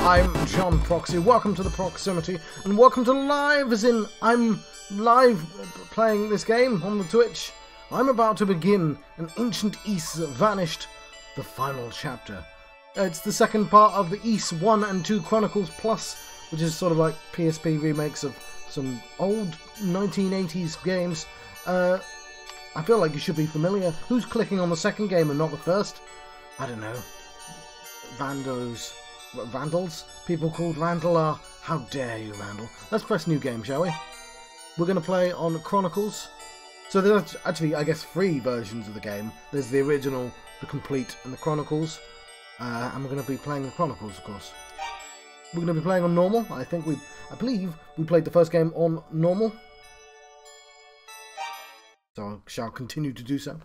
I'm John Proxy, welcome to the Proximity, and welcome to live, as in I'm live playing this game on the Twitch. I'm about to begin an Ancient Ys Vanished, the final chapter. It's the second part of the Ys 1 and 2 Chronicles Plus, which is sort of like PSP remakes of some old 1980s games. I feel like you should be familiar. Who's clicking on the second game and not the first? I don't know. Vandals? People called Randall are... How dare you, Randall? Let's press new game, shall we? We're going to play on Chronicles. So there's actually, I guess, 3 versions of the game. There's the original, the complete, and the Chronicles. And we're going to be playing the Chronicles, of course. We're going to be playing on normal. I believe we played the first game on normal. So I shall continue to do so.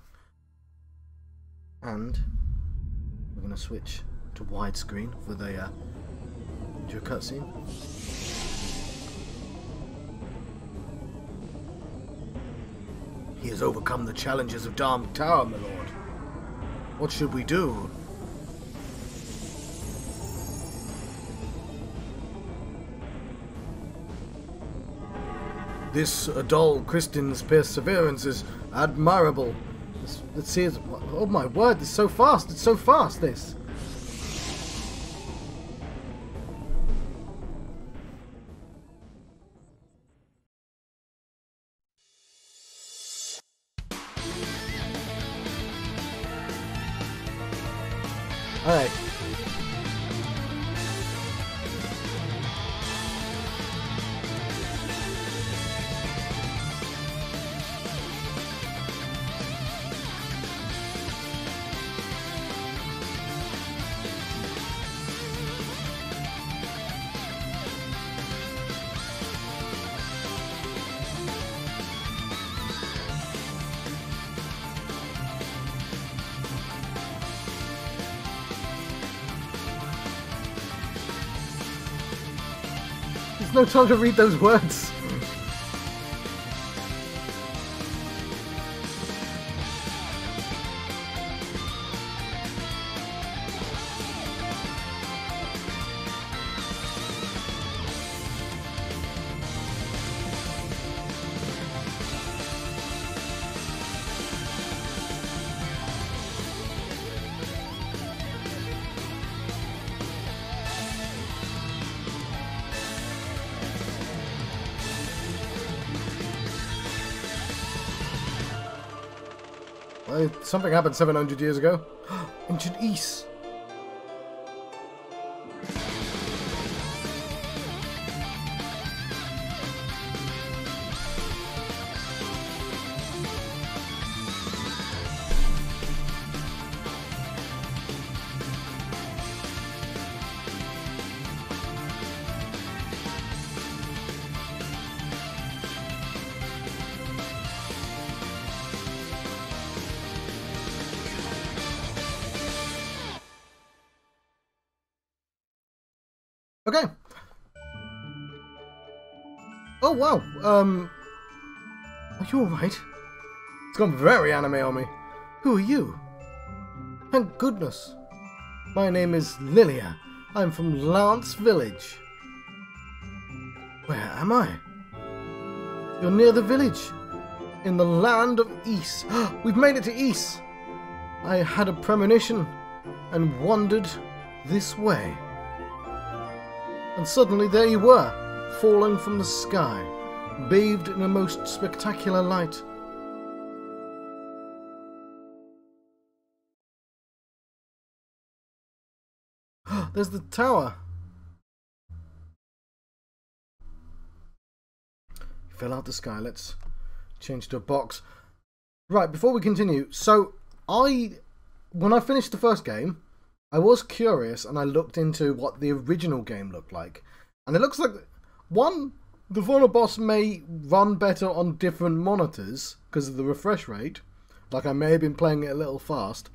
And we're going to switch to widescreen for the intro cutscene. He has overcome the challenges of Dark Tower, my lord. What should we do? This Adol Christian's perseverance is admirable. Let's see. Oh my word! It's so fast. It's so fast. This. All right. There's no time to read those words. Something happened 700 years ago. Ancient Ys. Okay. Oh wow. Are you alright? It's gone very anime on me. Who are you? Thank goodness. My name is Lilia. I'm from Lance Village. Where am I? You're near the village. In the land of Ys. We've made it to Ys. I had a premonition and wandered this way. And suddenly there you were, falling from the sky, bathed in a most spectacular light. There's the tower. Fell out the sky. Let's change to a box. Right, before we continue, so when I finished the first game, I was curious and I looked into what the original game looked like. And it looks like, one, the final boss may run better on different monitors because of the refresh rate. Like I may have been playing it a little fast.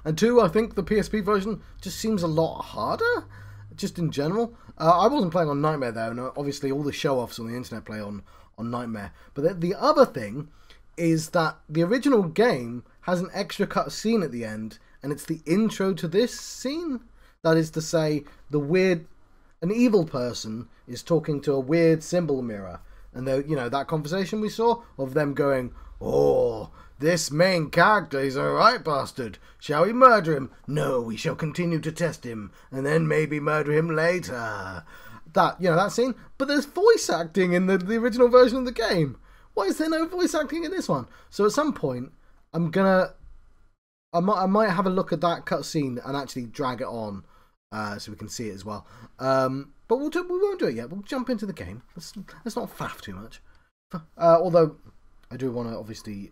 And 2, I think the PSP version just seems a lot harder, just in general. I wasn't playing on Nightmare though, and obviously all the show-offs on the internet play on Nightmare. But the other thing is that the original game has an extra cut scene at the end, and it's the intro to this scene. That is to say, an evil person is talking to a weird symbol mirror. And that conversation we saw of them going, "Oh, this main character is a right bastard. Shall we murder him? No, we shall continue to test him, and then maybe murder him later." That scene. But there's voice acting in the original version of the game. Why is there no voice acting in this one? So at some point, I might have a look at that cutscene and actually drag it on, so we can see it as well. But we won't do it yet. We'll jump into the game. Let's not faff too much. Although I do want to, obviously,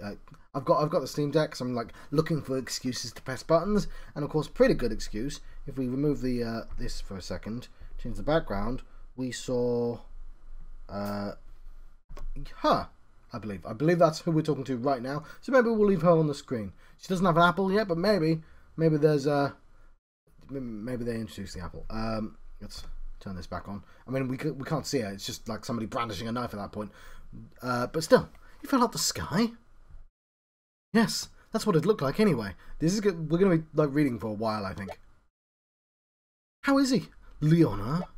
I've got the Steam Deck, so I'm like looking for excuses to press buttons, and of course, pretty good excuse. If we remove the this for a second, change the background, we saw her. I believe that's who we're talking to right now. So maybe we'll leave her on the screen. She doesn't have an apple yet, but maybe there's maybe they introduced the apple. Let's turn this back on. I mean, we can't see her. It's just like somebody brandishing a knife at that point. But still, he fell out the sky. Yes, that's what it looked like anyway. We're going to be like reading for a while, I think. How is he, Leona?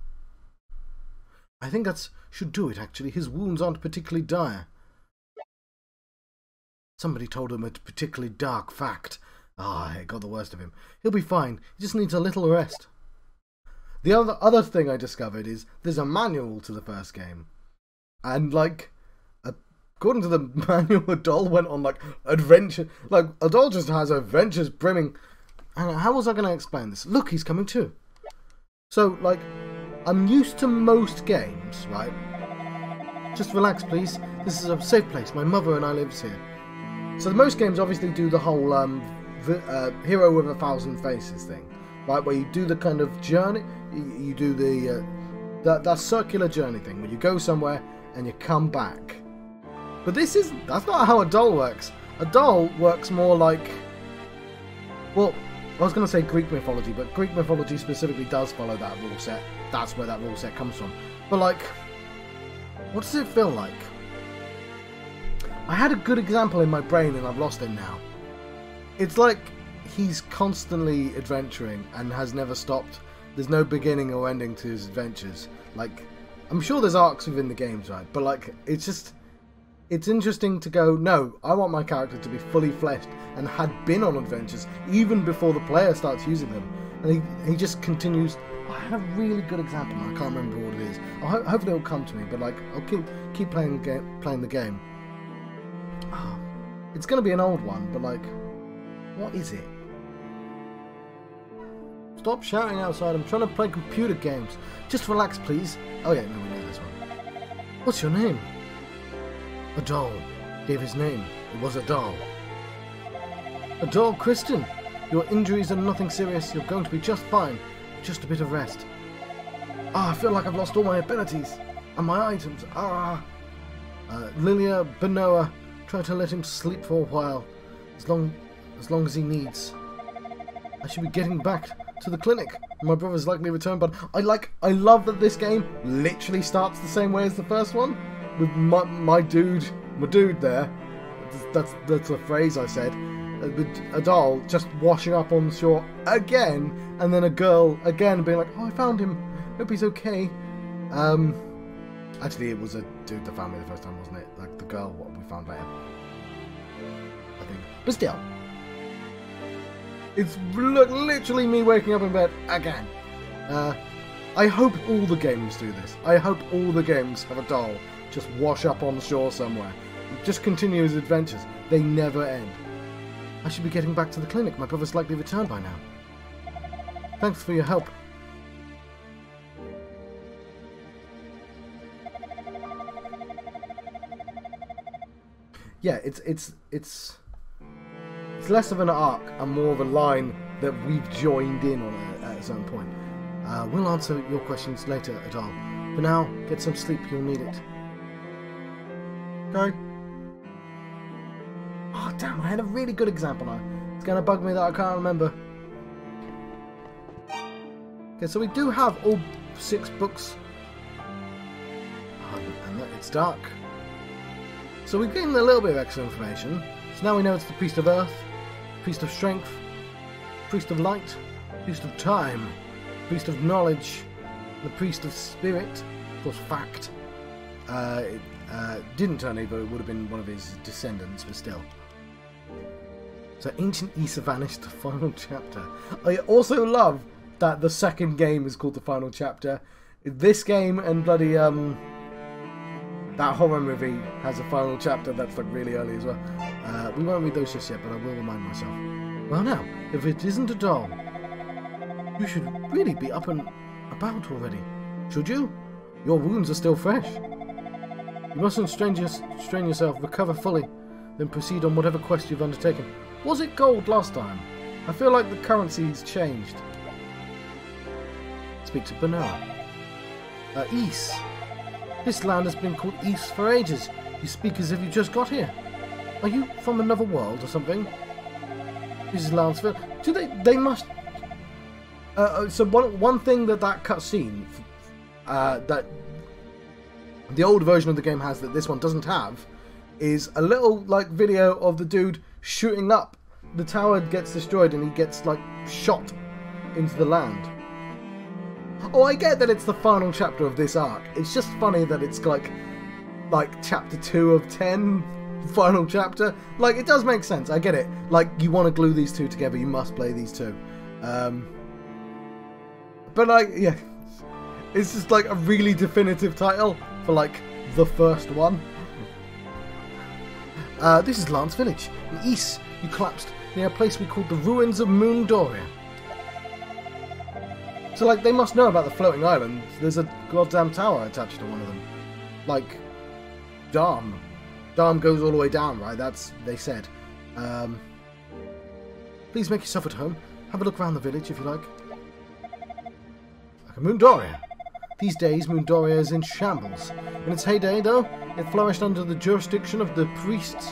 I think that should do it, actually. His wounds aren't particularly dire. Somebody told him a particularly dark fact. It got the worst of him. He'll be fine. He just needs a little rest. The other thing I discovered is there's a manual to the first game. And, like, according to the manual, Adol went on, like, adventure. Like, Adol just has adventures brimming. And how was I going to explain this? Look, he's coming too. So, like, I'm used to most games, right? Just relax, please. This is a safe place. My mother and I lives here. So most games obviously do the whole hero with 1,000 faces thing, right? Where you do the kind of journey, you do that circular journey thing where you go somewhere and you come back. But that's not how Adol works. Adol works more like, well, I was going to say Greek mythology, but Greek mythology specifically does follow that rule set. That's where that rule set comes from. But like, what does it feel like? I had a good example in my brain and I've lost it now. It's like he's constantly adventuring and has never stopped. There's no beginning or ending to his adventures. Like, I'm sure there's arcs within the games, right? But like, it's interesting to go, no, I want my character to be fully fleshed and had been on adventures even before the player starts using them. And he just continues. I had a really good example, I can't remember what it is. Hopefully it'll come to me, but like, I'll keep playing the game. It's going to be an old one, but like, what is it? Stop shouting outside, I'm trying to play computer games. Just relax, please. Oh yeah, no, we know this one. What's your name? Adol. Gave his name. It was Adol. Adol Kristen. Your injuries are nothing serious. You're going to be just fine. Just a bit of rest. I feel like I've lost all my abilities. And my items. Lilia, Benoa. Try to let him sleep for a while, as long as he needs. I should be getting back to the clinic. My brother's likely return, but I love that this game literally starts the same way as the first one, with my dude there. That's the phrase I said. With Adol just washing up on shore again, and then a girl again being like, "Oh, I found him. Hope he's okay." Actually, it was a dude that found me the first time, wasn't it? Like the girl, what we found later, I think. But still, it's literally me waking up in bed again. I hope all the games do this. I hope all the games have Adol just wash up on the shore somewhere. Just continue his adventures. They never end. I should be getting back to the clinic. My brother's likely returned by now. Thanks for your help. Yeah, it's less of an arc and more of a line that we've joined in on at a certain point. We'll answer your questions later, Adol. For now, get some sleep. You'll need it. Okay. Oh damn! I had a really good example now. It's gonna bug me that I can't remember. Okay, so we do have all 6 books, and it's dark. So we've gained a little bit of extra information. So now we know it's the Priest of Earth, Priest of Strength, Priest of Light, Priest of Time, priest of knowledge, the priest of spirit, of course, fact. Didn't turn evil, it would have been one of his descendants, but still. So Ancient Issa vanished, the final chapter. I also love that the second game is called the final chapter. This game and bloody that horror movie has a final chapter that's like really early as well. We won't read those just yet, but I will remind myself. Well now, if it isn't a doll, you should really be up and about already. Should you? Your wounds are still fresh. You mustn't strain yourself, recover fully, then proceed on whatever quest you've undertaken. Was it gold last time? I feel like the currency's changed. Speak to Benoa. Ys. This land has been called Ys for ages. You speak as if you just got here. Are you from another world or something? This is Lanceville. Do they must... so one thing that cutscene... that the old version of the game has that this one doesn't have is a little like video of the dude shooting up. The tower gets destroyed and he gets like shot into the land. Oh, I get that it's the final chapter of this arc. It's just funny that it's like chapter 2 of 10, final chapter. Like, it does make sense. I get it. Like, you want to glue these two together, you must play these two. But like, yeah, it's just like a really definitive title for like the first one. This is Lance Village. In Ys, you collapsed near a place we called the Ruins of Moondoria. So, like, they must know about the floating island. There's a goddamn tower attached to one of them. Like, Dharm. Dharm goes all the way down, right? That's, they said. Please make yourself at home. Have a look around the village, if you like. Okay, Moondoria. These days, Moondoria is in shambles. In its heyday, though, it flourished under the jurisdiction of the priests.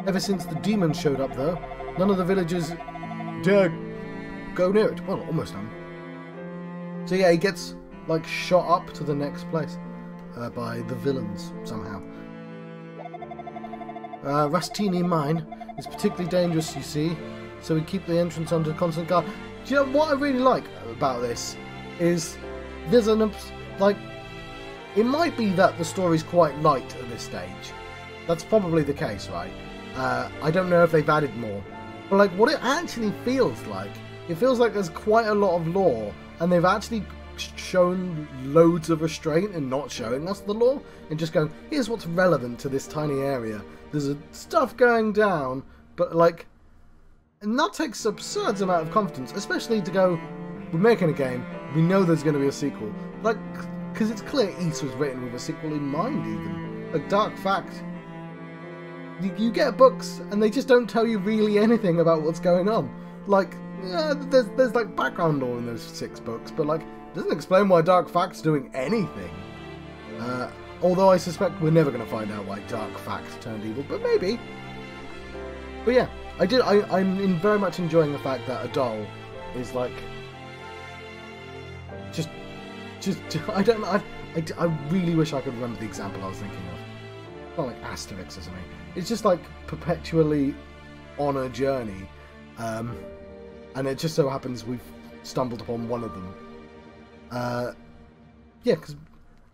Ever since the demons showed up, though, none of the villagers dare go near it. Well, almost none. So yeah, he gets like shot up to the next place by the villains somehow. Rastini Mine is particularly dangerous, you see, so we keep the entrance under constant guard. Do you know what I really like about this? Is there's like, it might be that the story's quite light at this stage. That's probably the case, right? I don't know if they've added more, but like what it actually feels like, it feels like there's quite a lot of lore. And they've actually shown loads of restraint in not showing us the lore and just going, here's what's relevant to this tiny area. There's stuff going down, but like, and that takes absurd amount of confidence, especially to go, we're making a game, we know there's going to be a sequel. Like, because it's clear Ys was written with a sequel in mind even. Like, Dark Fact. You get books and they just don't tell you really anything about what's going on. Like, yeah, there's like background lore in those 6 books, but like it doesn't explain why Dark Fact's doing anything. Although I suspect we're never going to find out why Dark Fact turned evil, but maybe. But yeah, I'm very much enjoying the fact that a doll is like just I don't know. I really wish I could remember the example I was thinking of. Not like Asterix or something. It's just like perpetually on a journey. And it just so happens we've stumbled upon one of them. Yeah, because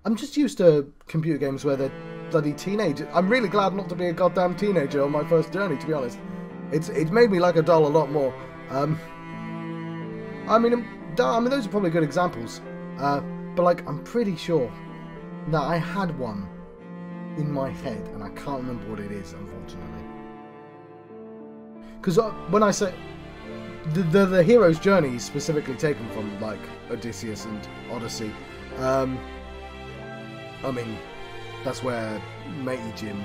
I'm just used to computer games where they're bloody teenagers. I'm really glad not to be a goddamn teenager on my first journey, to be honest. It's made me like a doll a lot more. I mean, those are probably good examples. But like, I'm pretty sure that I had one in my head, and I can't remember what it is, unfortunately. Because when I say the hero's journey is specifically taken from like Odysseus and Odyssey. I mean, that's where Matey Jim.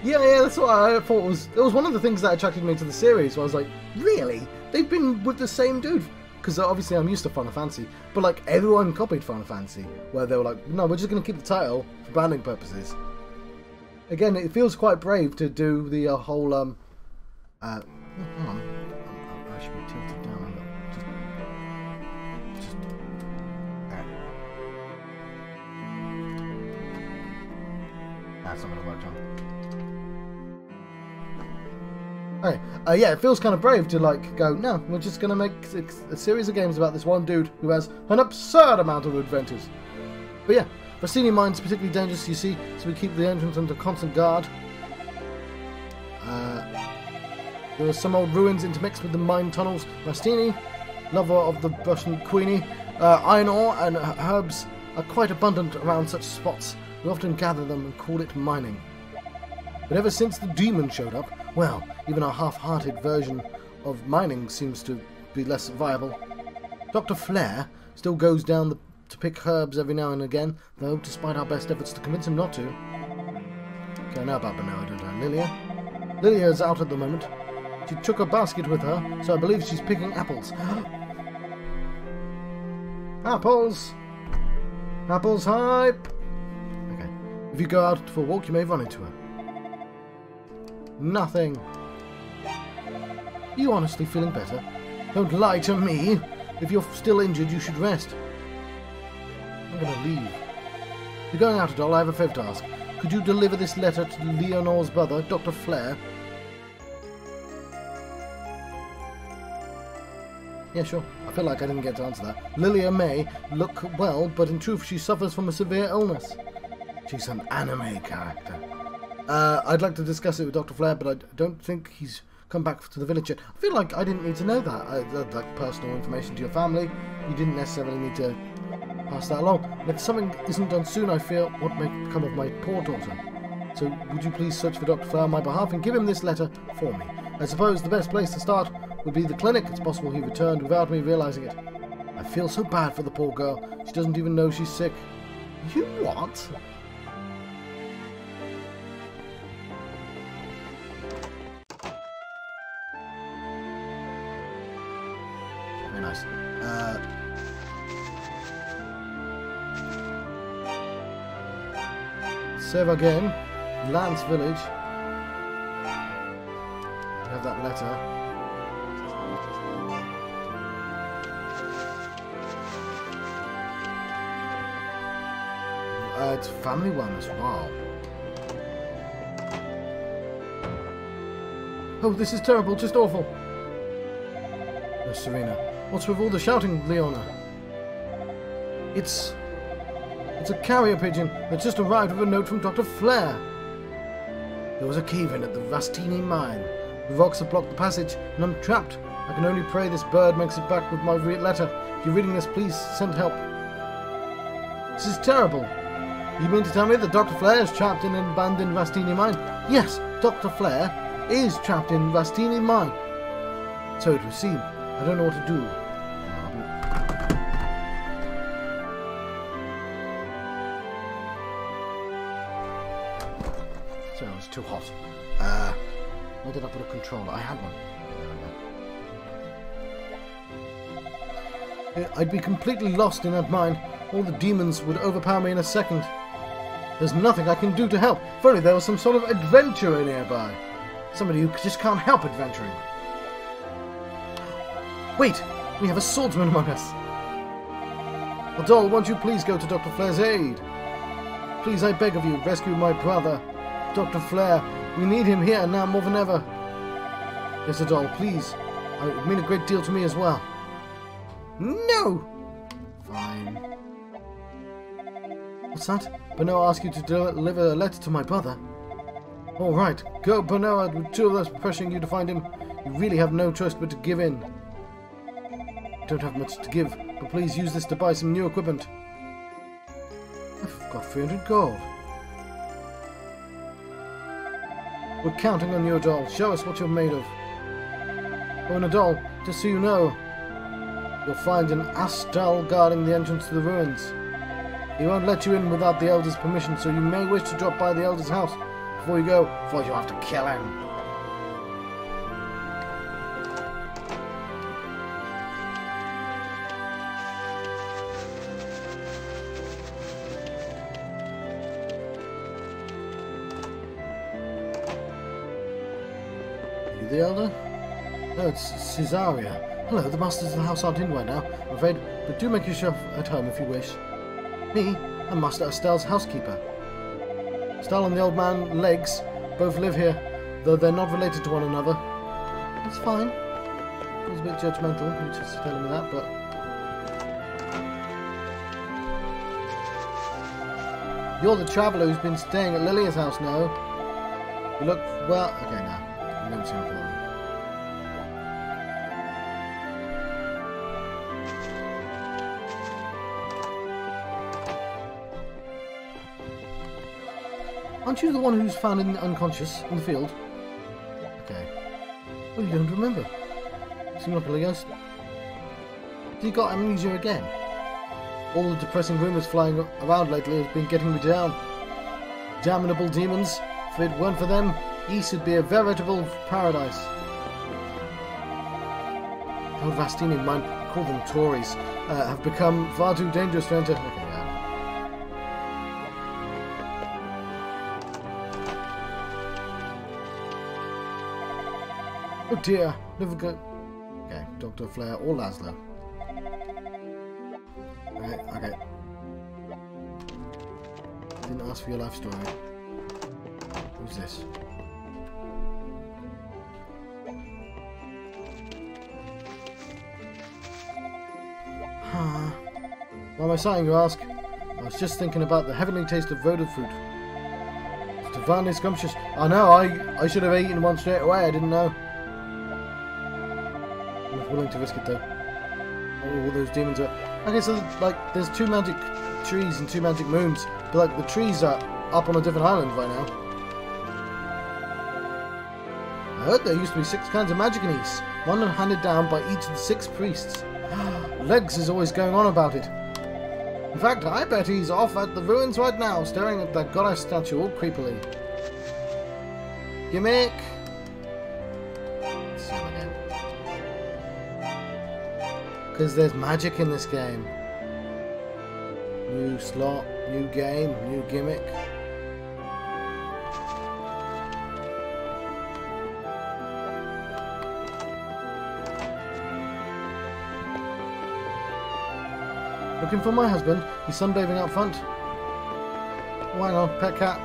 Yeah, that's what I thought was. It was one of the things that attracted me to the series. Where I was like, really? They've been with the same dude? Because obviously I'm used to Final Fantasy, but like everyone copied Final Fantasy, where they were like, no, we're just going to keep the title for branding purposes. Again, it feels quite brave to do the whole hang on. I should be tilted down a little. Just that's not going to work, John. Okay. Yeah, it feels kind of brave to like go, no, we're just going to make a series of games about this one dude who has an absurd amount of adventures. But yeah, Rastini Mine is particularly dangerous, you see, so we keep the entrance under constant guard. There are some old ruins intermixed with the mine tunnels. Rastini, lover of the Russian Queenie, iron ore and herbs are quite abundant around such spots. We often gather them and call it mining. But ever since the demon showed up, well, even our half-hearted version of mining seems to be less viable. Dr. Flare still goes down to pick herbs every now and again, though despite our best efforts to convince him not to. Okay, now about Benoa, don't I? Lilia? Lilia is out at the moment. She took a basket with her, so I believe she's picking apples. Apples! Apples hype! Okay. If you go out for a walk, you may run into her. Nothing. Are you honestly feeling better? Don't lie to me! If you're still injured, you should rest. I'm gonna leave. You're going out, Adol. I have a favour to ask. Could you deliver this letter to Leonore's brother, Dr. Flare? Yeah, sure. I feel like I didn't get to answer that. Lilia may look well, but in truth she suffers from a severe illness. She's an anime character. I'd like to discuss it with Dr. Flare, but I don't think he's come back to the village yet. I feel like I didn't need to know that. Like personal information to your family. You didn't necessarily need to pass that along. And if something isn't done soon, I fear what may become of my poor daughter. So would you please search for Dr. Flare on my behalf and give him this letter for me? I suppose the best place to start would be the clinic. It's possible he returned without me realizing it. I feel so bad for the poor girl. She doesn't even know she's sick. You what? Very nice. Save again. Lance Village. We have that letter. It's family wellness. Wow. Oh, this is terrible. Just awful. Oh, Serena. What's with all the shouting, Leona? It's a carrier pigeon that just arrived with a note from Dr. Flare. There was a cave-in at the Rastini mine. The rocks have blocked the passage, and I'm trapped. I can only pray this bird makes it back with my letter. If you're reading this, please send help. This is terrible. You mean to tell me that Dr. Flare is trapped in an abandoned Rastini mine? Yes, Dr. Flare is trapped in Rastini mine. So it would seem. I don't know what to do. So it's too hot. Where did I put a controller? I had one. I'd be completely lost in that mine. All the demons would overpower me in a second. There's nothing I can do to help. If only there was some sort of adventurer nearby. Somebody who just can't help adventuring. Wait! We have a swordsman among us. Adol, won't you please go to Dr. Flare's aid? Please, I beg of you, rescue my brother. Dr. Flare, we need him here now more than ever. Yes, Adol, please. It would mean a great deal to me as well. No! Fine. What's that? Benoa asked you to deliver a letter to my brother. All right, go, Benoa. With two of us pressuring you to find him, you really have no choice but to give in. I don't have much to give, but please use this to buy some new equipment. I've got 300 gold. We're counting on you, Adol. Show us what you're made of. Oh, and Adol, just so you know, you'll find an Astal guarding the entrance to the ruins. He won't let you in without the Elder's permission, so you may wish to drop by the Elder's house before you go, before you have to kill him. Are you the Elder? No, it's Caesarea. Hello, the masters of the house aren't in right now, I'm afraid, but do make yourself at home if you wish. Me? I'm Master Astal's housekeeper. Astal and the old man, Legs, both live here, though they're not related to one another. It's fine. It was a bit judgmental, just telling me that, but... You're the traveller who's been staying at Lilia's house now. You look... well... okay, now. You don't seem important. Aren't you the one who's found unconscious in the field? Okay. Well, you don't remember. You seem like a ghost. You got amnesia again? All the depressing rumours flying around lately have been getting me down. Damnable demons. If it weren't for them, Ys would be a veritable paradise. The old Vastini mine, call them Tories, have become far too dangerous to enter. Okay, yeah. Oh dear, never go. Okay, Dr. Flair or Laszlo. Right, okay. Didn't ask for your life story. Who's this? Why am I sighing, you ask? I was just thinking about the heavenly taste of Voda fruit. It's divinely scrumptious. I know, I should have eaten one straight away, I didn't know. I'm willing to risk it though. All those demons are... okay, so like there's 2 magic trees and 2 magic moons, but like the trees are up on a different island right now. I heard there used to be 6 kinds of magic in Ys, one handed down by each of the 6 priests. Legs is always going on about it. In fact, I bet he's off at the ruins right now, staring at that goddess statue all creepily. Gimmick! Because there's magic in this game. New slot, new game, new gimmick. Looking for my husband. He's sunbathing out front. Oh, hang on, pet cat.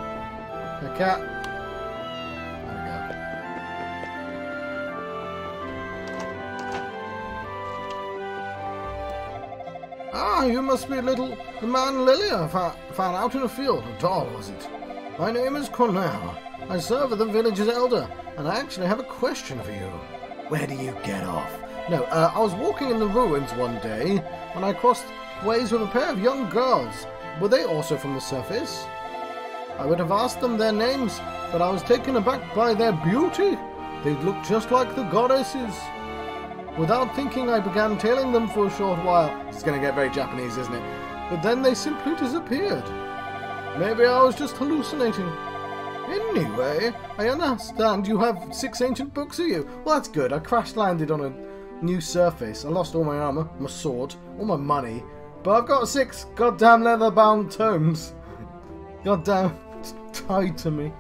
Pet cat. There we go. Ah, you must be the man Lilia found out in a field. A doll, was it? My name is Cornell. I serve as the village's elder, and I actually have a question for you. Where do you get off? No, I was walking in the ruins one day, when I crossed ways with a pair of young girls. Were they also from the surface? I would have asked them their names, but I was taken aback by their beauty. They looked just like the goddesses. Without thinking, I began tailing them for a short while. It's going to get very Japanese, isn't it? But then they simply disappeared. Maybe I was just hallucinating. Anyway, I understand you have 6 ancient books of you. Well, that's good. I crash-landed on a new surface. I lost all my armour, my sword, all my money. But I've got 6 goddamn leather-bound tomes. Goddamn, it's tied to me.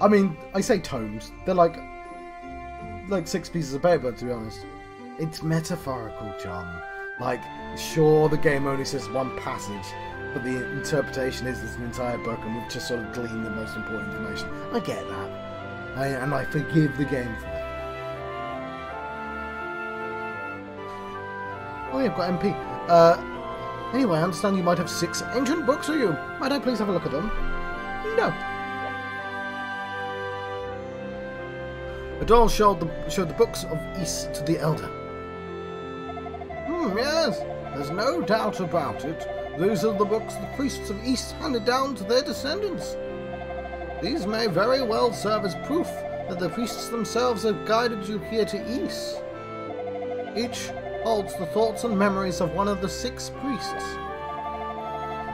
I mean, I say tomes. They're like 6 pieces of paper, to be honest. It's metaphorical, John. Like, sure, the game only says 1 passage, but the interpretation is it's an entire book, and we've just sort of gleaned the most important information. I get that. And I forgive the game for that. Oh yeah, I've got MP. Anyway, I understand you might have 6 ancient books, are you? Might I please have a look at them? No. A doll showed the books of Ys to the elder. Yes, there's no doubt about it. These are the books the priests of Ys handed down to their descendants. These may very well serve as proof that the priests themselves have guided you here to Ys. Each holds the thoughts and memories of one of the 6 priests.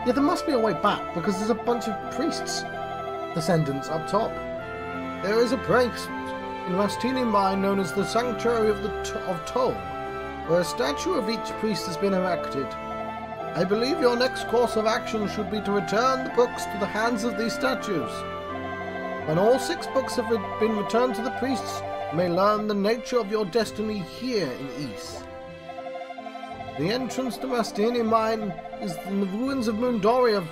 Yeah, there must be a way back, because there's a bunch of priests' descendants up top. There is a place in Rastini Mine known as the Sanctuary of Toll, where a statue of each priest has been erected. I believe your next course of action should be to return the books to the hands of these statues. When all 6 books have been returned to the priests, you may learn the nature of your destiny here in Ys. The entrance to Rastini Mine is in the ruins of Moondoria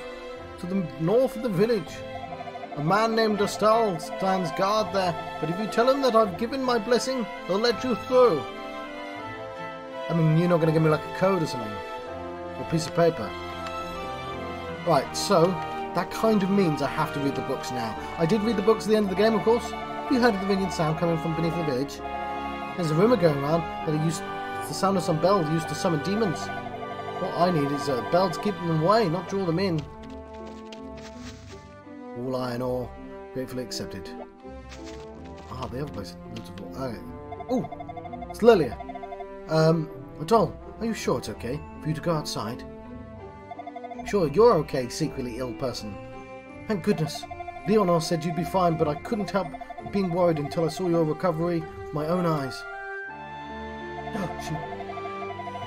to the north of the village. A man named Dostal stands guard there, but if you tell him that I've given my blessing, he'll let you through. I mean, you're not going to give me like a code or something? Or a piece of paper? Right, so, that kind of means I have to read the books now. I did read the books at the end of the game, of course. Have you heard of the ringing sound coming from beneath the village? There's a rumour going around that it's the sound of some bells used to summon demons. What I need is a bell to keep them away, not draw them in. All iron ore, gratefully accepted. Ah, the other place. Oh, it's Lilia. Adol, are you sure it's okay for you to go outside? Sure, you're okay, secretly ill person. Thank goodness. Leonor said you'd be fine, but I couldn't help being worried until I saw your recovery with my own eyes. Oh, shoot.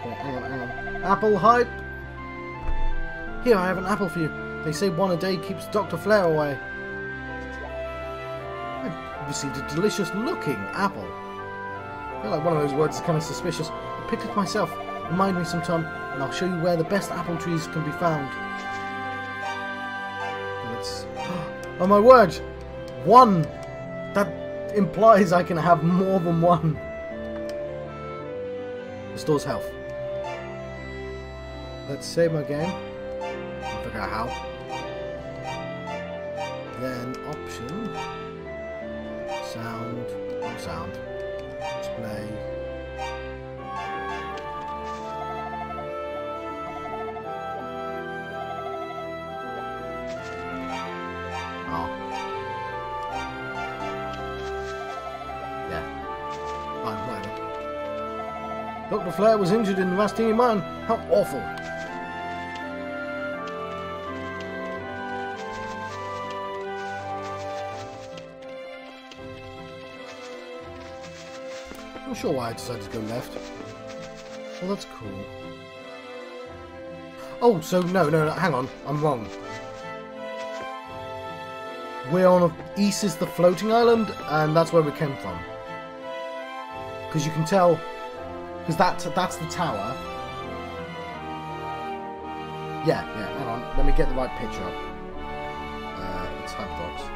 Okay, hang on. Apple hype! Here, I have an apple for you. They say one a day keeps Dr. Flare away. I received a delicious looking apple. I feel like one of those words is kind of suspicious. I picked it myself. Remind me sometime, and I'll show you where the best apple trees can be found. Let's... Oh my word! One! That implies I can have more than one. Restores health. Let's save my game. I'll figure out how. Then option. Sound. No sound. Display. Oh. Yeah. Fine, whatever. Dr. Flare was injured in the Rastini mine. How awful. I'm not sure why I decided to go left. Well, that's cool. Oh, so no, hang on. I'm wrong. We're on east is the floating island, and that's where we came from. Because you can tell, because that's the tower. Yeah, hang on. Let me get the right picture up. It's Hyperbox.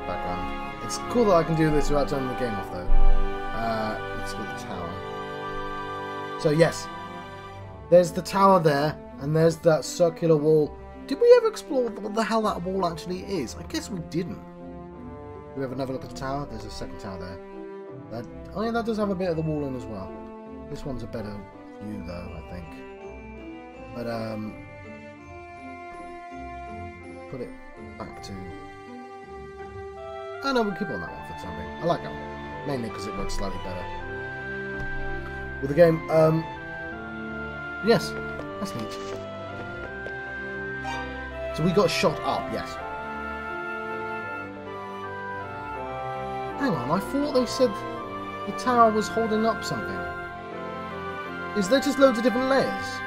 Background. It's cool that I can do this without turning the game off, though. Let's get the tower. So, yes. There's the tower there, and there's that circular wall. Did we ever explore what the hell that wall actually is? I guess we didn't. Did we have another look at the tower? There's a second tower there. Oh yeah, that does have a bit of the wall in as well. This one's a better view though, I think. But put it back to... Oh no, we'll keep on that one for the time being. I like that one. Mainly because it works slightly better. With the game, yes, that's neat. So we got shot up, yes. Hang on, I thought they said the tower was holding up something. Is there just loads of different layers?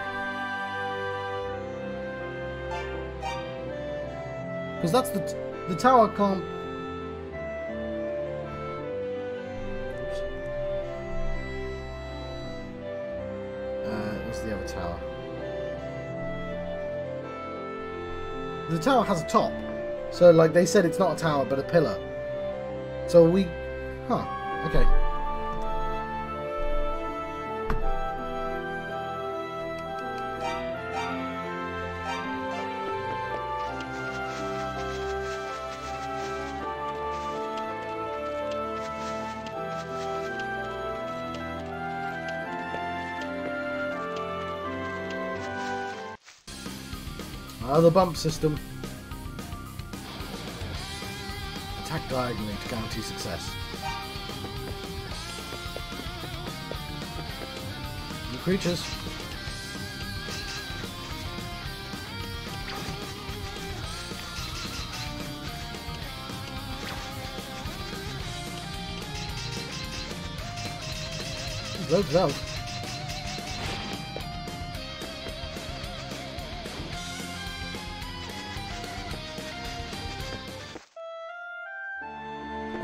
Because that's the tower can't... Oops. What's the other tower? The tower has a top. So, like, they said it's not a tower, but a pillar. So we... Huh. Okay. The bump system. Attack diagonally to guarantee success. New creatures. Loads of health.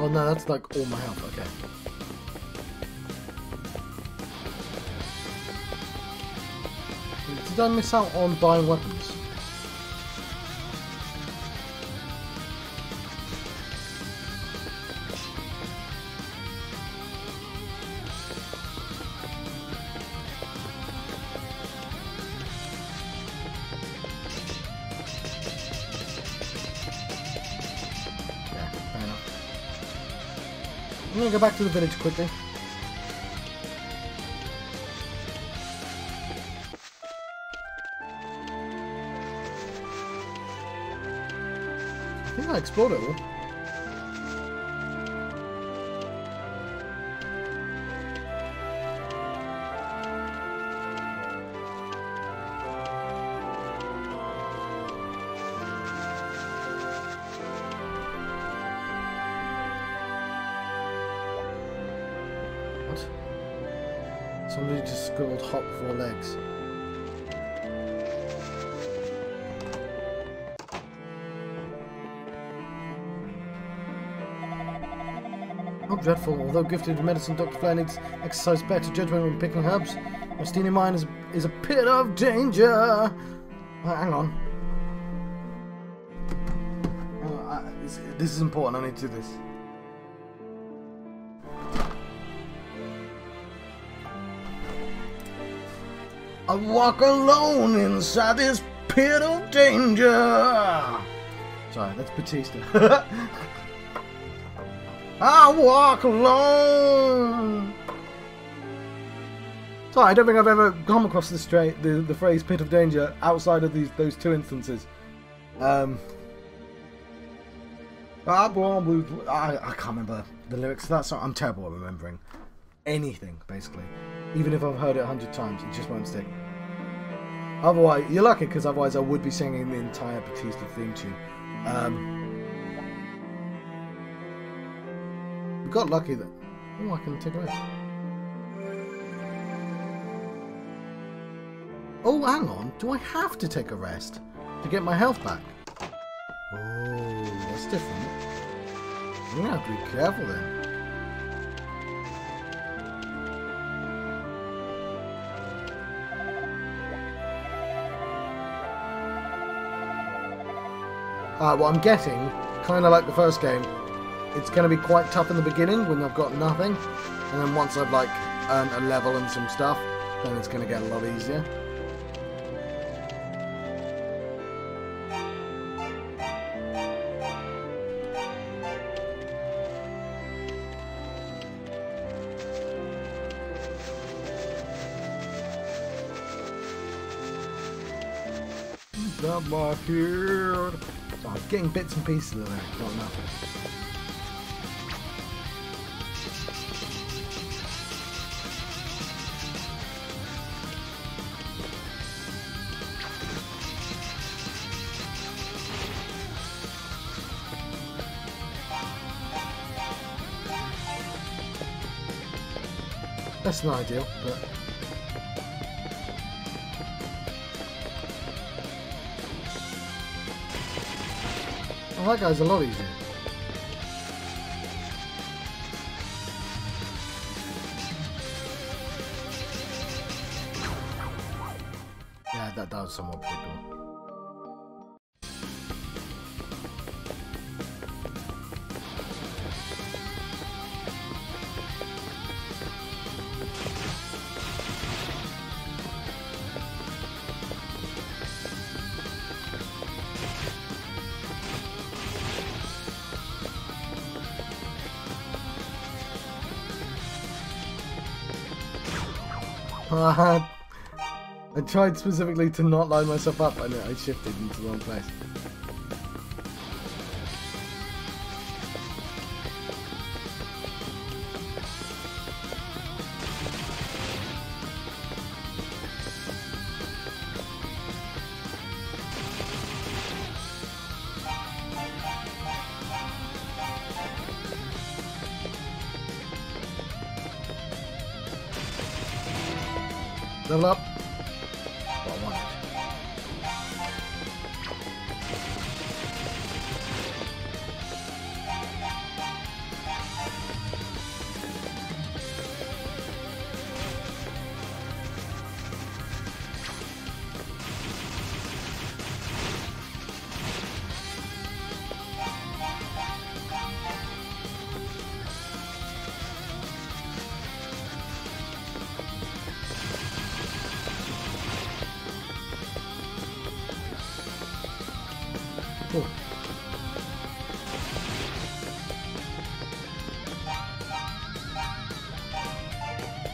Oh no, that's like all my health, okay. Did I miss out on buying weapons? I'm gonna go back to the village quickly. I think I explored it all. Somebody just scribbled hop 4 legs. Not dreadful. Although gifted in medicine, Dr. Flair needs exercise better judgment when picking herbs. Mostini Mine is a pit of danger. Hang on. This is important. I need to do this. I walk alone inside this pit of danger. Sorry, that's Batista. I walk alone. Sorry, I don't think I've ever come across the phrase "pit of danger" outside of those two instances. I can't remember the lyrics to that song. I'm terrible at remembering anything, basically. Even if I've heard it 100 times, it just won't stick. Otherwise, you're lucky, because otherwise I would be singing the entire Batista theme tune. We got lucky that... Oh, I can take a rest. Oh, hang on. Do I have to take a rest to get my health back? Oh, that's different. I'm going to have to be careful then. Well, I'm getting, kind of like the first game, it's going to be quite tough in the beginning when I've got nothing, and then once I've like earned a level and some stuff, then it's going to get a lot easier. Got my kid. So I'm getting bits and pieces of that, not enough. That's not ideal, but... Oh, that guy's a lot easier. Yeah, that was somewhat predictable. I tried specifically to not line myself up and I shifted into the wrong place. Level up. What I wanted.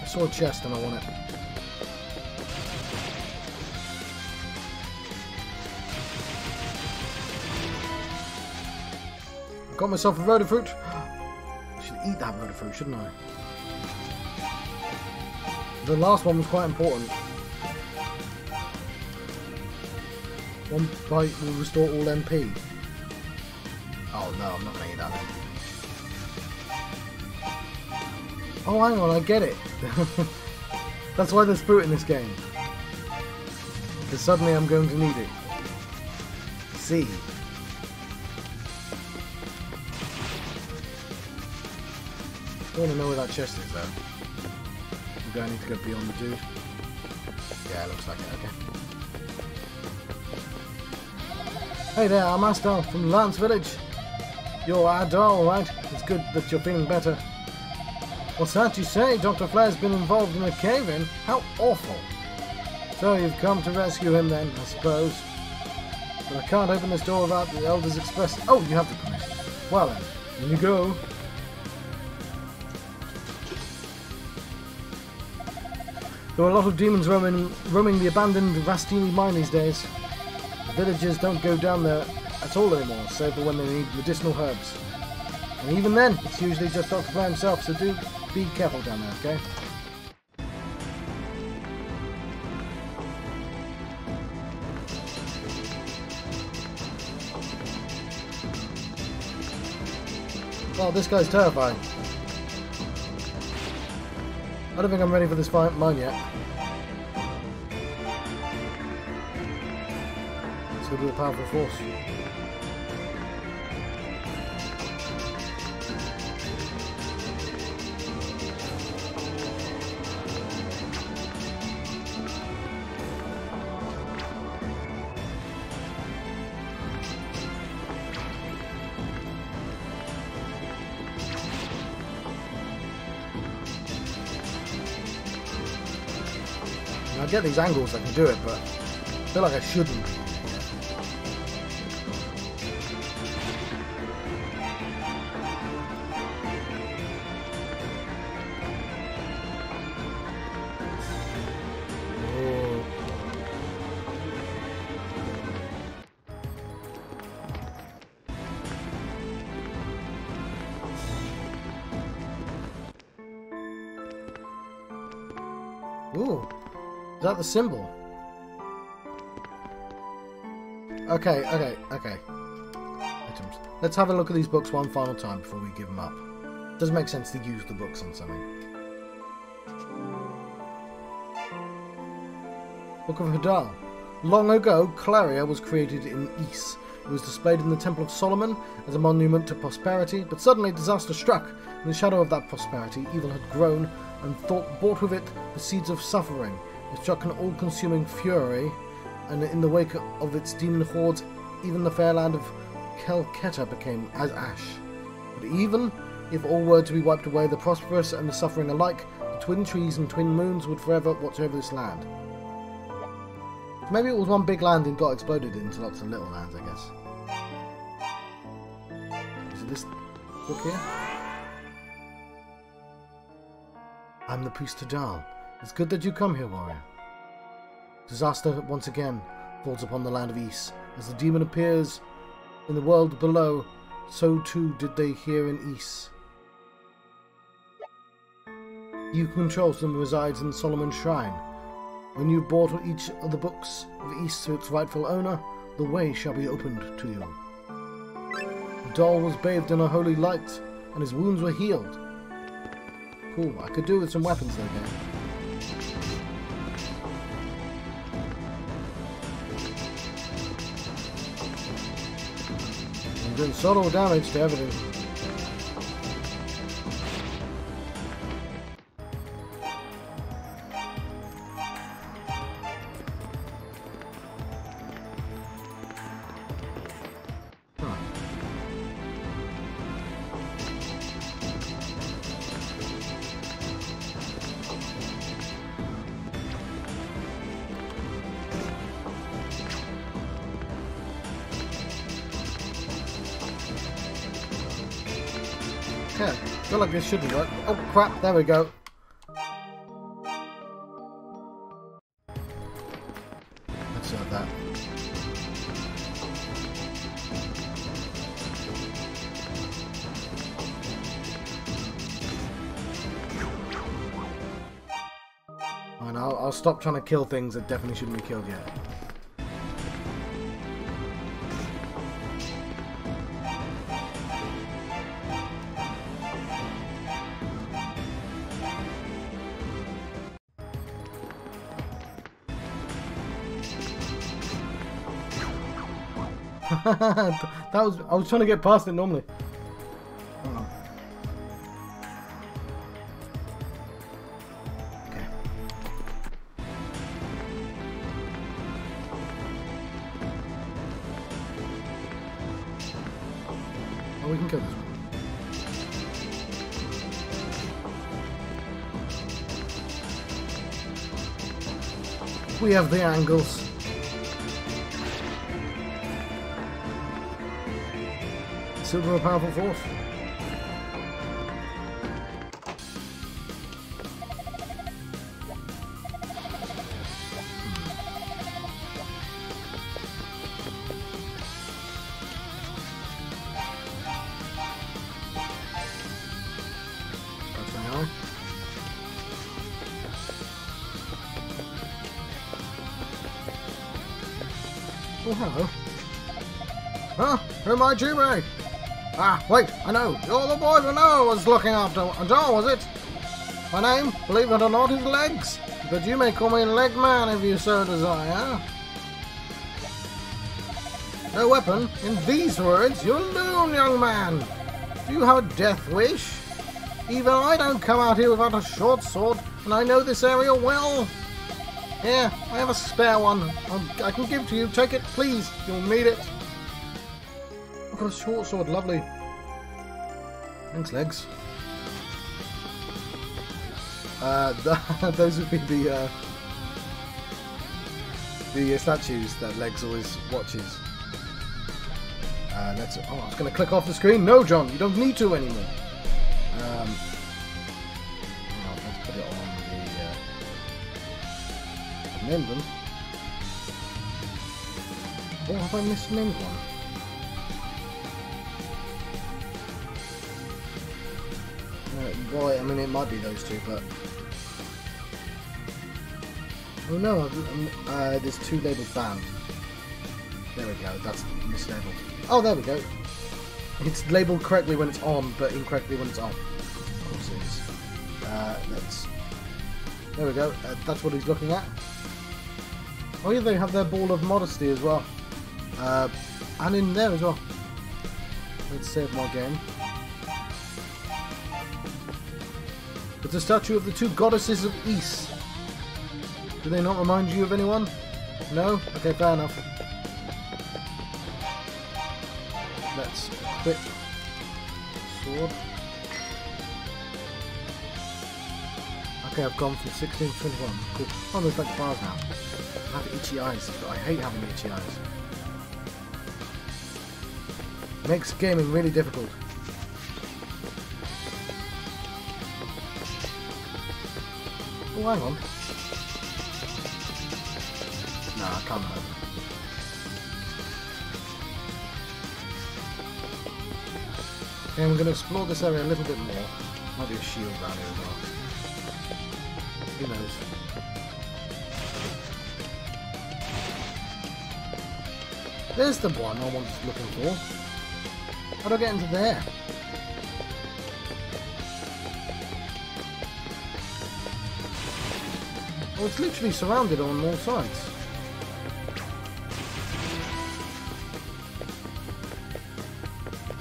I saw a chest and I want it. Got myself a Rotifruit. I should eat that Rotifruit, shouldn't I? The last one was quite important. One bite will restore all MP. Oh no, I'm not going to eat that then. Oh, hang on, I get it. That's why there's fruit in this game. Because suddenly I'm going to need it. See. I want to know where that chest is though. Do I need to go beyond the dude? Yeah, it looks like it, okay. Hey there, I'm Asdal from Lance Village. You're Adal, right? It's good that you're feeling better. What's that you say? Dr. Flair's been involved in a cave-in? How awful. So you've come to rescue him then, I suppose. But I can't open this door without the Elders Express. Oh, you have the permission. Well then, in you go. There are a lot of demons roaming the abandoned Vastini mine these days. The villagers don't go down there at all anymore, save for when they need medicinal herbs. And even then, it's usually just Dr. Flair himself, so do be careful down there, okay? Well, this guy's terrifying. I don't think I'm ready for this mine yet. It's going to be a powerful force. I get these angles, I can do it, but I feel like I shouldn't. Ooh. Is that the symbol? Okay. Items. Let's have a look at these books one final time before we give them up. It doesn't make sense to use the books on something. Book of Hadal. Long ago, Claria was created in Ys. It was displayed in the Temple of Solomon as a monument to prosperity, but suddenly disaster struck. In the shadow of that prosperity, evil had grown and brought with it the seeds of suffering. It struck an all-consuming fury, and in the wake of its demon hordes, even the fair land of Kelketa became as ash. But even if all were to be wiped away, the prosperous and the suffering alike, the twin trees and twin moons would forever watch over this land. So maybe it was one big land and got exploded into lots of little lands, I guess. Is it this book here? I'm the priest Hadal. It's good that you come here, warrior. Disaster once again falls upon the land of Ys. As the demon appears in the world below, so too did they here in Ys. You control them resides in Solomon's Shrine. When you brought each of the books of Ys to its rightful owner, the way shall be opened to you. Hadal was bathed in a holy light, and his wounds were healed. Cool, I could do with some weapons though, game. I'm doing solo damage to everything. Okay, I feel like this shouldn't work. Oh crap, there we go. And I'll stop trying to kill things that definitely shouldn't be killed yet. I was trying to get past it normally. Oh. Okay. Oh, we can kill this one. We have the angles. Silver a powerful force. That's very high. Oh, hello. Huh? Who am I, Jimmy? Ah, wait, I know. You're the boy Renault was looking after. John, was it? My name, believe it or not, is Legs. But you may call me Leg Man if you so desire. No weapon. In these words, you're doomed, young man. Do you have a death wish? Even I don't come out here without a short sword, and I know this area well. Here, I have a spare one. I can give to you. Take it, please. You'll need it. I've got a short sword, lovely. Thanks, Legs. Those would be the statues that Legs always watches. Let's. Oh, I was going to click off the screen. No, John, you don't need to anymore. Let's put it on the. I've named them. Oh, have I misnamed one? Right, I mean it might be those two, but oh no, there's two labelled banned. There we go, that's mislabeled. Oh, there we go. It's labelled correctly when it's on, but incorrectly when it's off. Of course it is. There we go. That's what he's looking at. Oh yeah, they have their ball of modesty as well, and in there as well. Let's save my game. It's a statue of the two goddesses of Ys. Do they not remind you of anyone? No? Okay, fair enough. Let's equip sword. Okay, I've gone from 16 to 21. Cool. Oh, there's like bars now. I have itchy eyes. I hate having itchy eyes. Makes gaming really difficult. Oh, hang on. No, I can't remember. Okay, I'm going to explore this area a little bit more. Might be a shield around here as well. Who knows? There's the one I was looking for. How do I get into there? Well, it's literally surrounded on all sides.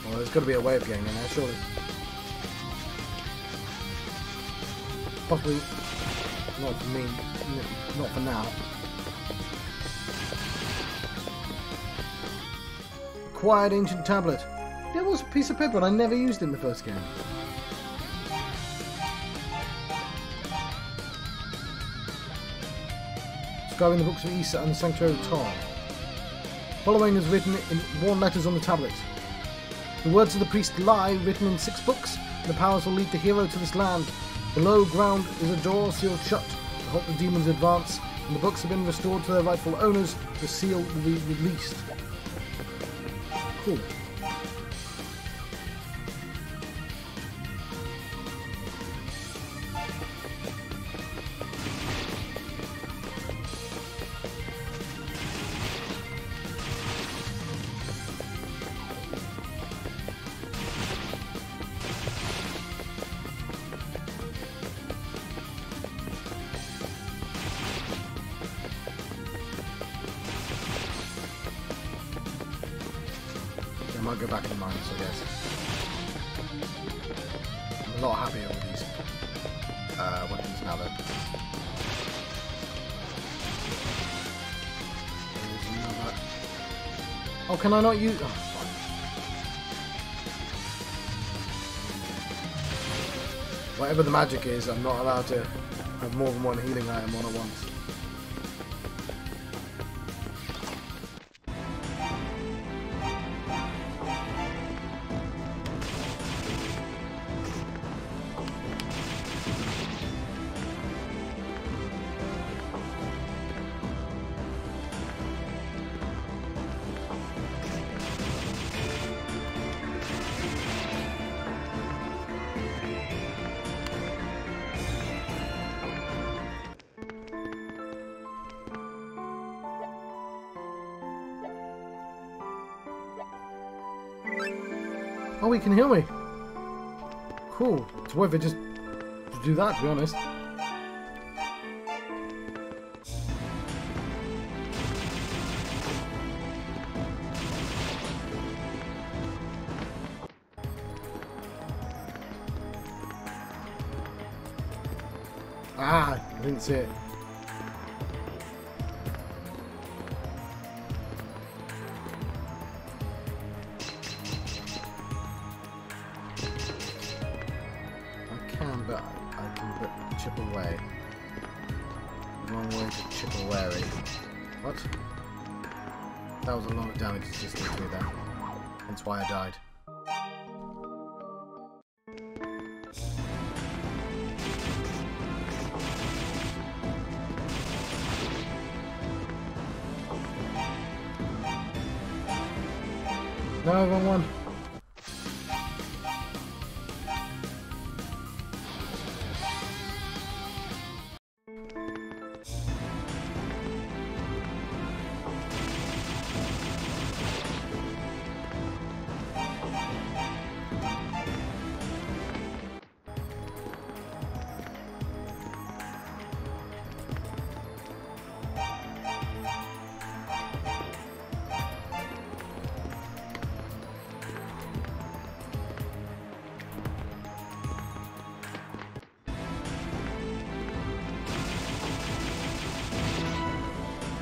Well, there's got to be a way of getting in there, surely. Possibly not for me, not for now. Acquired ancient tablet. There was a piece of paper, but I never used it in the first game. Describing the books of Issa and the Sanctuary of Tor. Following is written in worn letters on the tablet. The words of the priest lie, written in 6 books, and the powers will lead the hero to this land. Below ground is a door sealed shut to halt the demons' advance. When the books have been restored to their rightful owners, the seal will be released. Cool. can't go back in the mines, I guess. I'm a lot happier with these weapons now, though. Oh, can I not use... Oh, fine. Whatever the magic is, I'm not allowed to have more than one healing item on at once. Oh, he can heal me. Cool. It's worth it just to do that, to be honest. Ah, I didn't see it. Chip away. Wrong way to chip away. What? That was a lot of damage just did to me there. That's why I died. No, wrong one.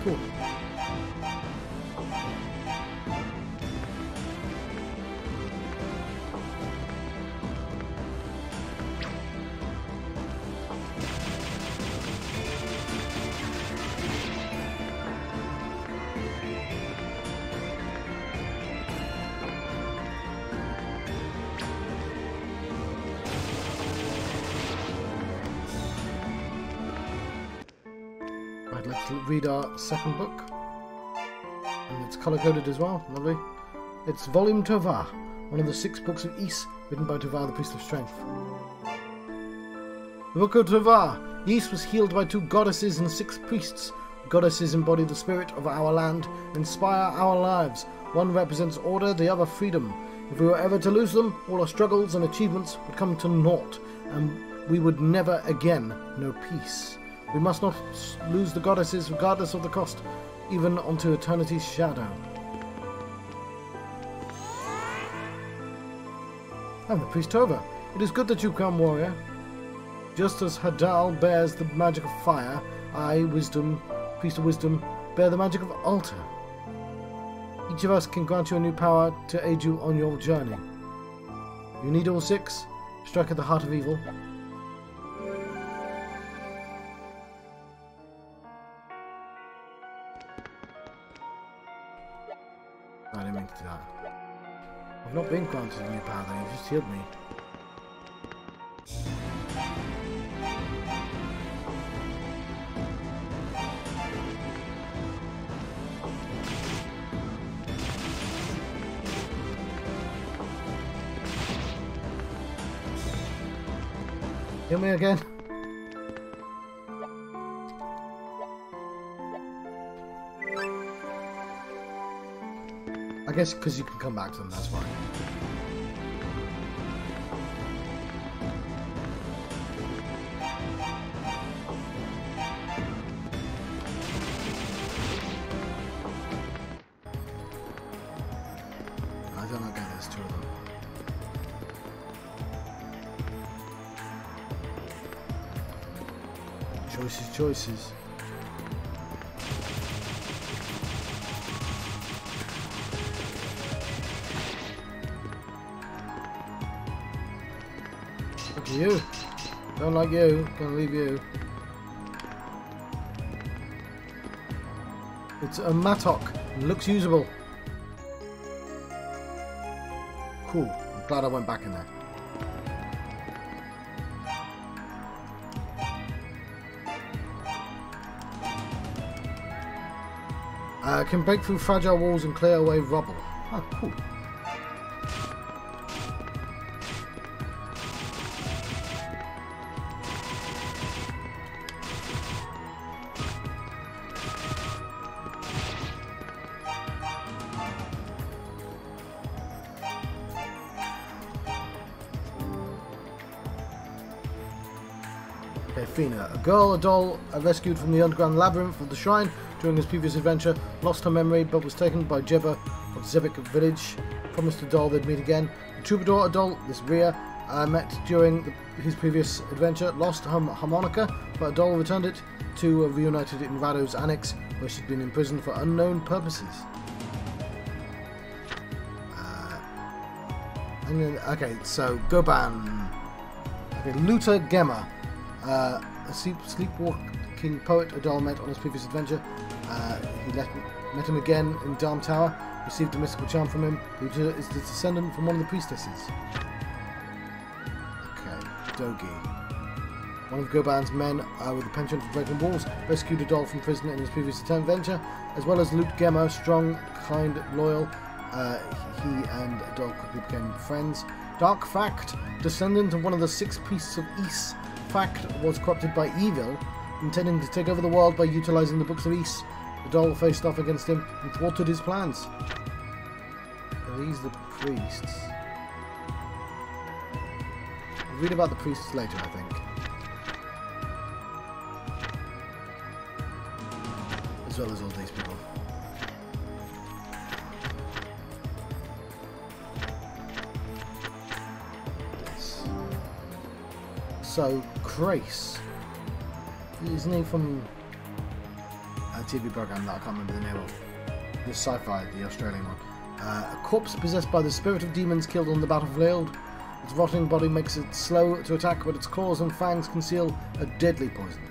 Cool. Right, let's read our second book. And it's colour-coded as well, lovely. It's Volume Tovar, one of the 6 books of Ys, written by Tovar, the Priest of Strength. The Book of Tovar. Ys was healed by 2 goddesses and 6 priests. The goddesses embody the spirit of our land, inspire our lives. One represents order, the other freedom. If we were ever to lose them, all our struggles and achievements would come to naught, and we would never again know peace. We must not lose the goddesses regardless of the cost, even onto eternity's shadow. I'm the priest Tova. It is good that you come, warrior. Just as Hadal bears the magic of fire, I, Wisdom, priest of wisdom, bear the magic of altar. Each of us can grant you a new power to aid you on your journey. You need all 6. Strike at the heart of evil. I didn't mean to do that. I've not been granted a new power though, you just healed me. Heal me again. I guess because you can come back to them, that's fine. I don't know, Choices, choices. Look at you. Don't like you. Gonna leave you. It's a mattock. Looks usable. Cool. I'm glad I went back in there. Can break through fragile walls and clear away rubble. Oh, cool. Okay, Fina. A girl, a doll, rescued from the underground labyrinth of the shrine during his previous adventure, lost her memory but was taken by Jebba of Zebek village, promised the doll they'd meet again. The troubadour, a doll, this Rhea, met during his previous adventure, lost her harmonica, but a doll returned it to reunited it in Rado's annex, where she'd been imprisoned for unknown purposes. And then, okay, so Goban. Okay, Luta Gemma, a sleepwalking poet a doll met on his previous adventure. He met him again in Darm Tower, received a mystical charm from him. Luta is the descendant from one of the priestesses. Okay, Dogi. One of Goban's men with a penchant for breaking walls rescued a doll from prison in his previous adventure, as well as Lut Gemma, strong, kind, loyal. He and a doll quickly became friends. Dark Fact, descendant of one of the 6 priests of Ys. Fact was corrupted by evil, intending to take over the world by utilizing the books of Ys. The doll faced off against him and thwarted his plans. Are these the priests? We'll read about the priests later, I think. As well as all these people. Yes. So, Krace. Isn't he from a TV program that I can't remember the name of? The Sci-Fi, the Australian one. A corpse possessed by the spirit of demons killed on the battlefield. Its rotting body makes it slow to attack, but its claws and fangs conceal a deadly poison.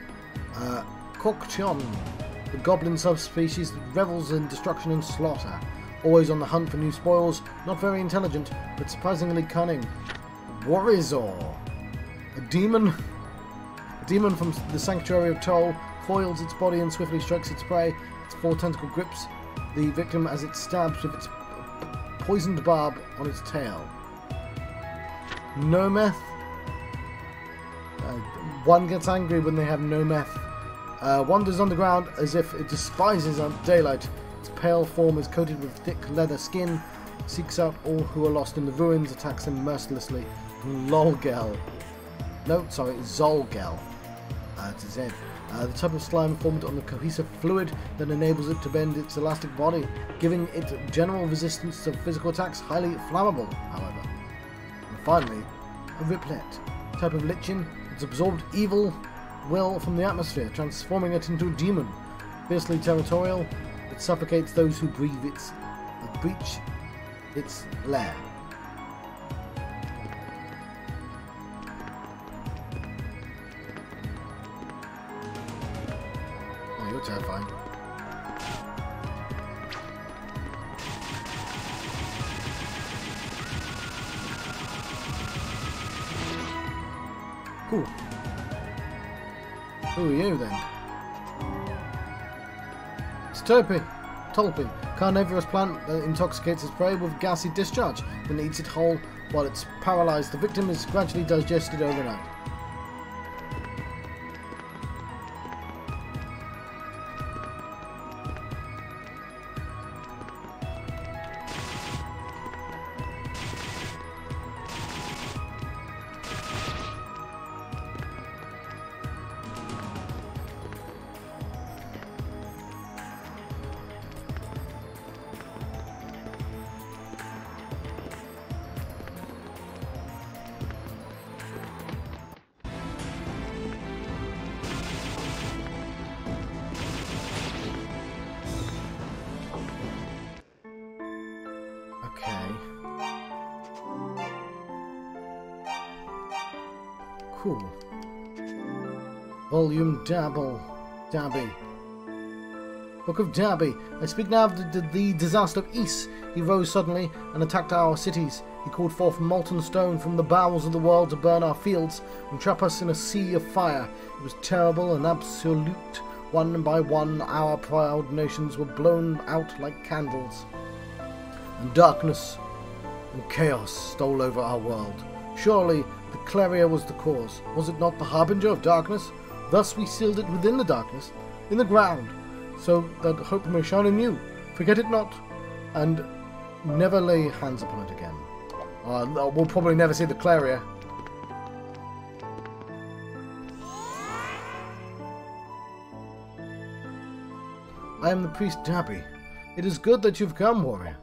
Kokchon, the goblin subspecies that revels in destruction and slaughter. Always on the hunt for new spoils, not very intelligent, but surprisingly cunning. Warizor, a demon from the Sanctuary of Toll, coils its body and swiftly strikes its prey. Its 4 tentacle grips the victim as it stabs with its poisoned barb on its tail. Nometh. One gets angry when they have no meth. Wanders underground as if it despises daylight. Its pale form is coated with thick leather skin. Seeks out all who are lost in the ruins, attacks them mercilessly. Lolgel. No, sorry, Zolgel. It's a Z. The type of slime formed on the cohesive fluid that enables it to bend its elastic body, giving it general resistance to physical attacks, highly flammable, however. And finally, a Riplet. Type of lichen, it's absorbed evil will from the atmosphere, transforming it into a demon. Fiercely territorial, it suffocates those who breach its lair. Oh, you're terrifying. Cool. Who are you then? It's Tolpi, carnivorous plant that intoxicates its prey with gassy discharge, then eats it whole while it's paralysed. The victim is gradually digested overnight. Cool. Volume Dabby. Book of Dabby. I speak now of the disaster of Ys. He rose suddenly and attacked our cities. He called forth molten stone from the bowels of the world to burn our fields and trap us in a sea of fire. It was terrible and absolute. One by one, our proud nations were blown out like candles. And darkness and chaos stole over our world. Surely the Claria was the cause. Was it not the harbinger of darkness? Thus we sealed it within the darkness, in the ground, so that hope may shine in you. Forget it not, and never lay hands upon it again. We'll probably never see the Claria. I am the priest Dabby. It is good that you've come, warrior.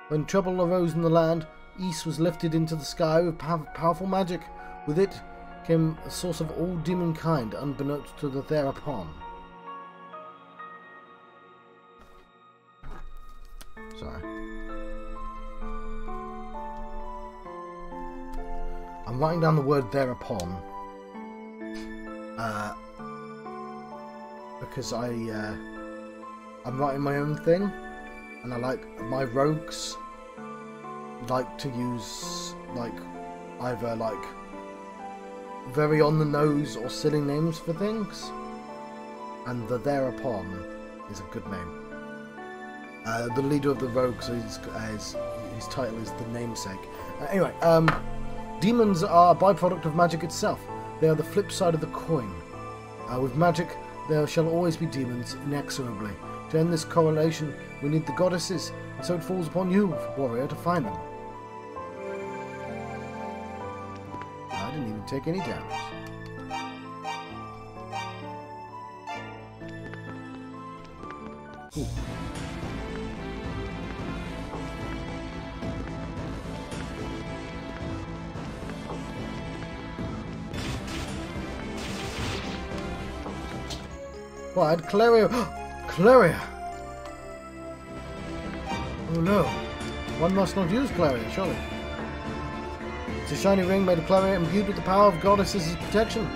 When trouble arose in the land, Ys was lifted into the sky with powerful magic. With it came a source of all demon kind, unbeknownst to the thereupon. Sorry. I'm writing down the word thereupon because I'm writing my own thing, and I like my rogues like to use either very on the nose or silly names for things, and the thereupon is a good name. The leader of the rogues, his title is the namesake. Anyway, demons are a byproduct of magic itself. They are the flip side of the coin. With magic, there shall always be demons, inexorably. To end this correlation, we need the goddesses, and so it falls upon you, warrior, to find them. I didn't even take any damage. Cool. Well, I had Claria. Claria! Oh no. One must not use Claria, surely. It's a shiny ring made of Claria imbued with the power of goddesses' protection.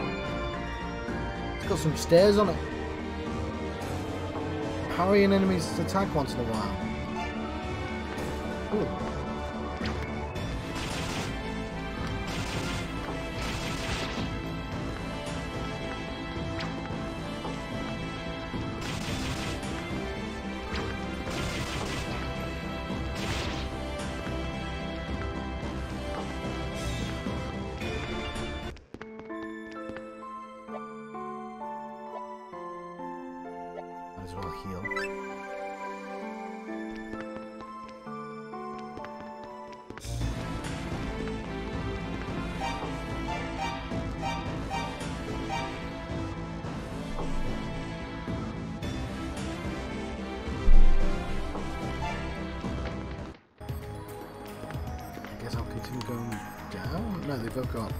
It's got some stairs on it. Parry an enemy's attack once in a while. Ooh. As well heal. I guess I'll continue going down? No, they both go up.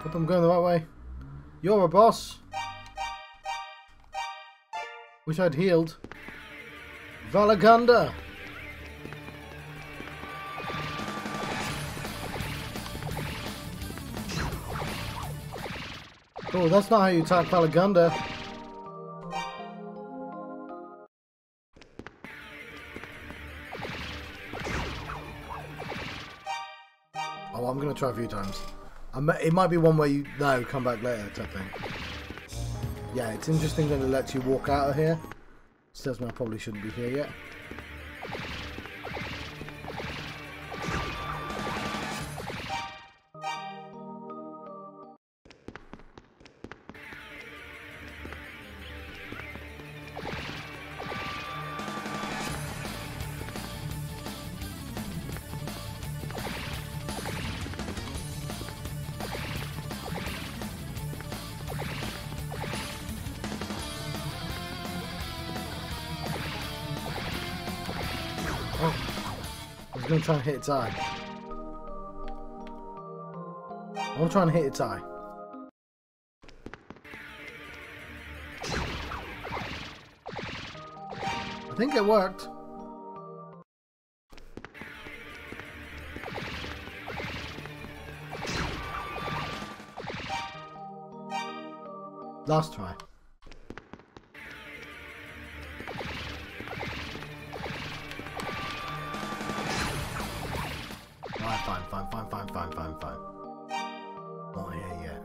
Hope I'm going the right way. You're a boss. Wish I'd healed. Valaganda. Oh, that's not how you attack Valaganda. Oh, I'm going to try a few times. It might be one where you come back later type thing. Yeah, it's interesting that it lets you walk out of here. This tells me I probably shouldn't be here yet. going to try and hit its eye. I want to try and hit its eye. I think it worked. Last try. Alright, fine. Not here yet.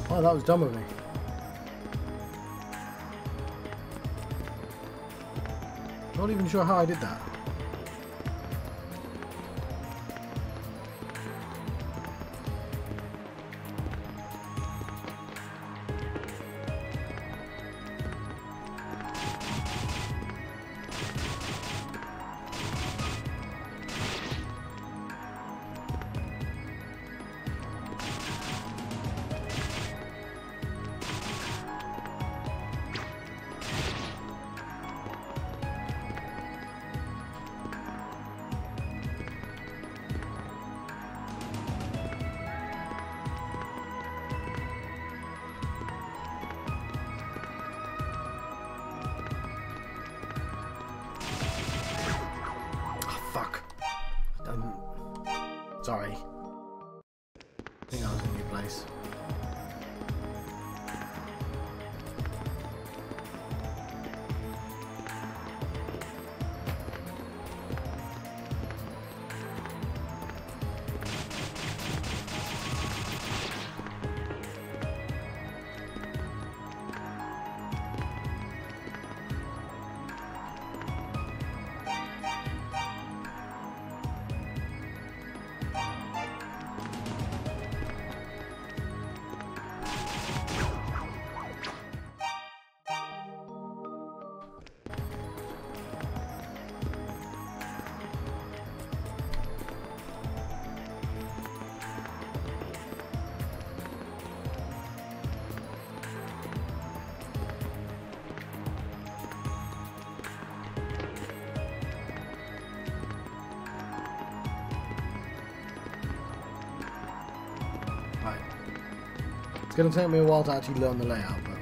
Oh, that was dumb of me. Not even sure how I did that. Fuck. Sorry. I think I was in a new place. It's going to take me a while to actually learn the layout, but...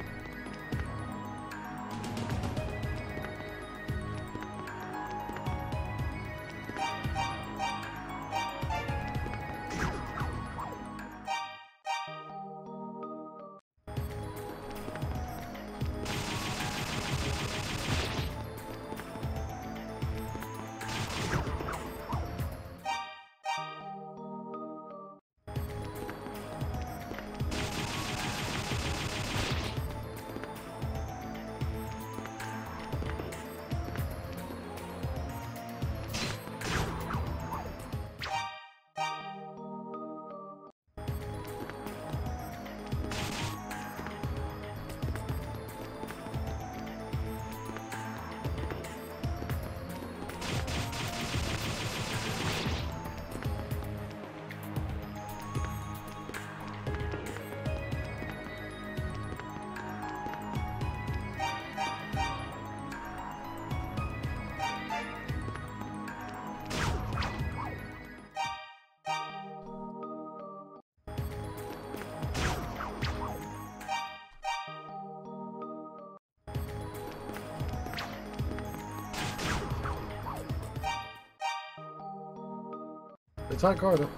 It's tight corridor.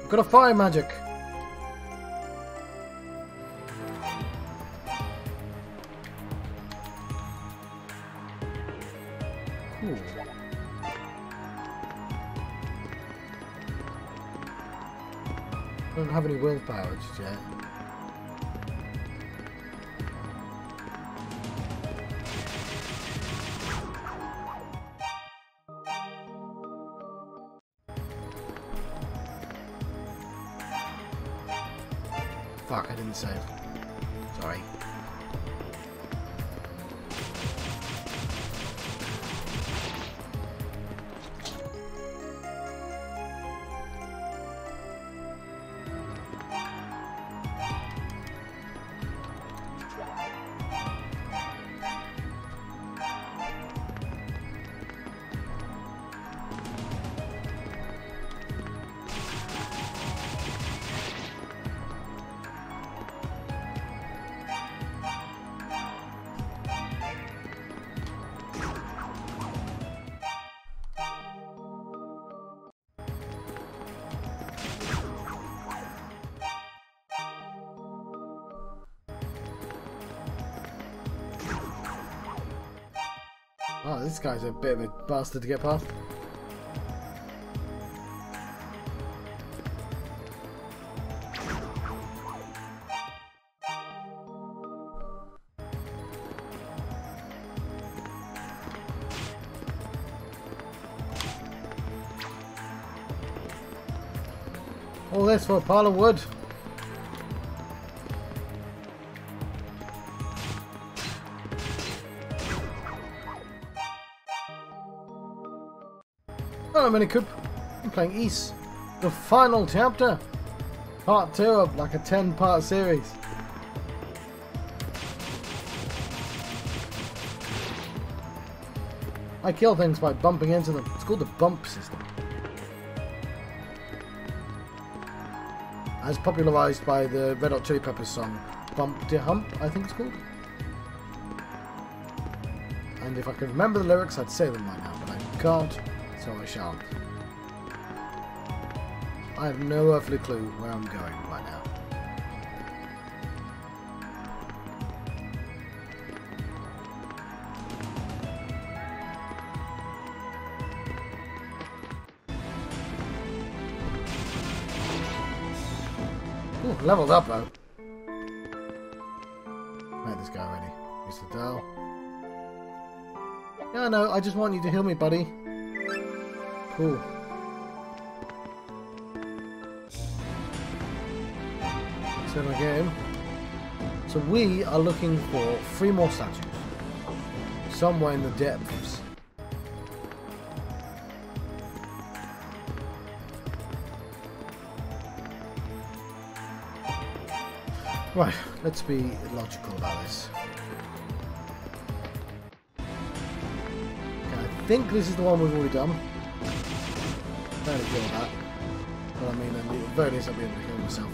I've got a fire magic. Cool. I don't have any willpower just yet. Fuck, I didn't save. Sorry. Oh, this guy's a bit of a bastard to get past. All this for a pile of wood. Hello, Minicoop. I'm playing Ys, the final chapter, part 2 of like a 10-part series. I kill things by bumping into them. It's called the bump system. As popularised by the Red Hot Chili Peppers song, Bump de Hump, I think it's called. And if I could remember the lyrics, I'd say them right now, but I can't, so I shan't. I have no earthly clue where I'm going right now. Ooh, leveled up though. Met this guy already. Mr. Dahl. Yeah, no, I just want you to heal me, buddy. Cool. So in the game. So we are looking for 3 more statues. Somewhere in the depths. Right, let's be logical about this. Okay, I think this is the one we've already done. Fairly sure of that. But I mean, at the very least I'll be able to heal myself.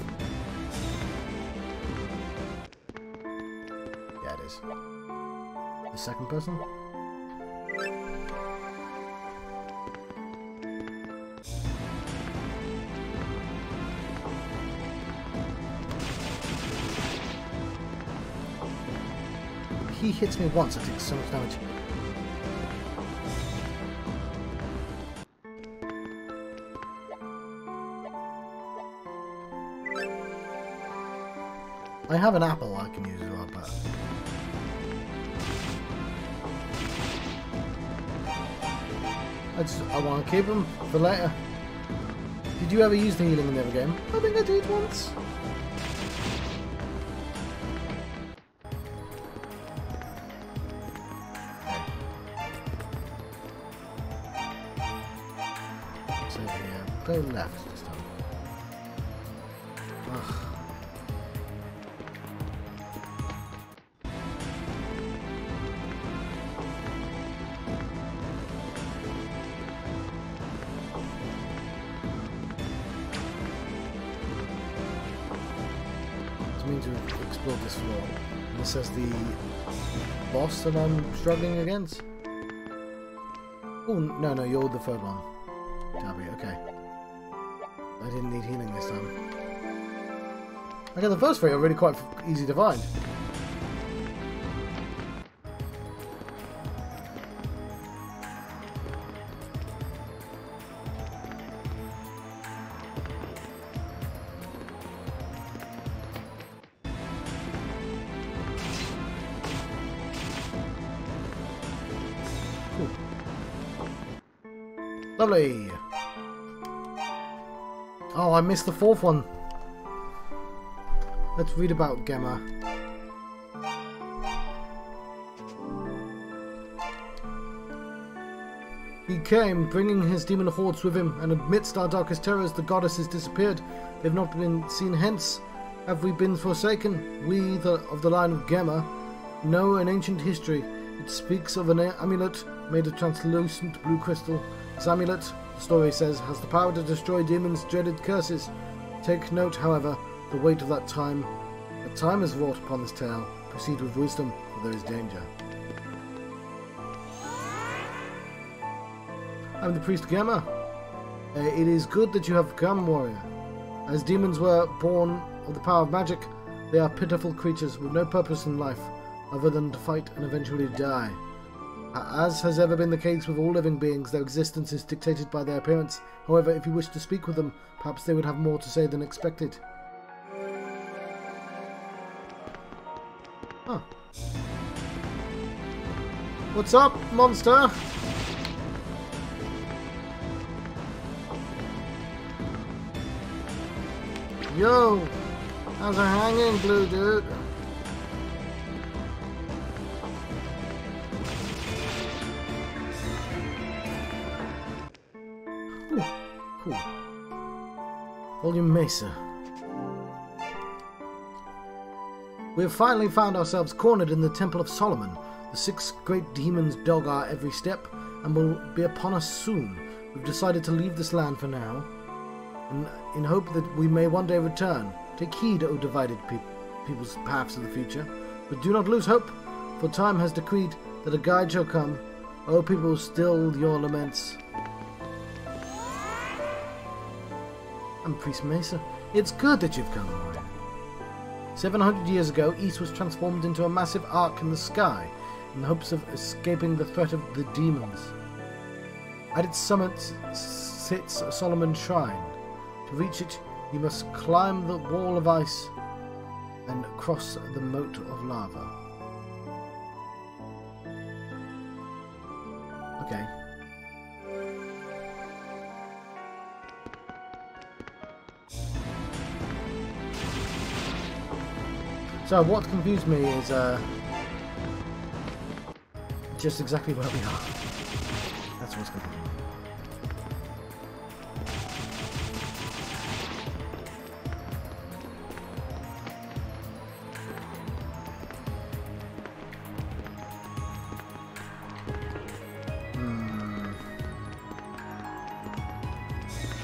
Yeah, it is. The second person? He hits me once, I take so much damage. I have an apple I can use as well, but... I want to keep them for later. Did you ever use the healing in the other game? I think I did once. Go left this time. Ugh. It means we've explored this floor. And this says the boss that I'm struggling against. Oh, no, you're the third one. Tabby, okay. I didn't need healing this time. Okay, the first 3 are really quite easy to find. Cool. Lovely. Oh, I missed the 4th one. Let's read about Gemma. He came, bringing his demon hordes with him, and amidst our darkest terrors the goddesses disappeared. They have not been seen hence. Have we been forsaken? We, of the line of Gemma, know an ancient history. It speaks of an amulet made of translucent blue crystal. This amulet, the story says, has the power to destroy demons' dreaded curses. Take note, however, the weight of that time. The time is wrought upon this tale. Proceed with wisdom, for there is danger. I'm the priest Gemma. It is good that you have come, warrior. As demons were born of the power of magic, they are pitiful creatures with no purpose in life, other than to fight and eventually die. As has ever been the case with all living beings, their existence is dictated by their appearance. However, if you wish to speak with them, perhaps they would have more to say than expected. Huh. What's up, monster? Yo! How's it hanging, blue dude? Ooh, cool. Volume Mesa. We have finally found ourselves cornered in the Temple of Solomon. The 6 great demons dog our every step and will be upon us soon. We've decided to leave this land for now, in hope that we may one day return. Take heed, O divided people's paths of the future, but do not lose hope, for time has decreed that a guide shall come. O people, still your laments. I'm Priest Mesa. It's good that you've come, boy. 700 years ago, East was transformed into a massive arc in the sky, in the hopes of escaping the threat of the demons. At its summit sits Solomon's Shrine. To reach it, you must climb the wall of ice and cross the moat of lava. Okay. So what confused me is just exactly where we are. That's what's confusing me.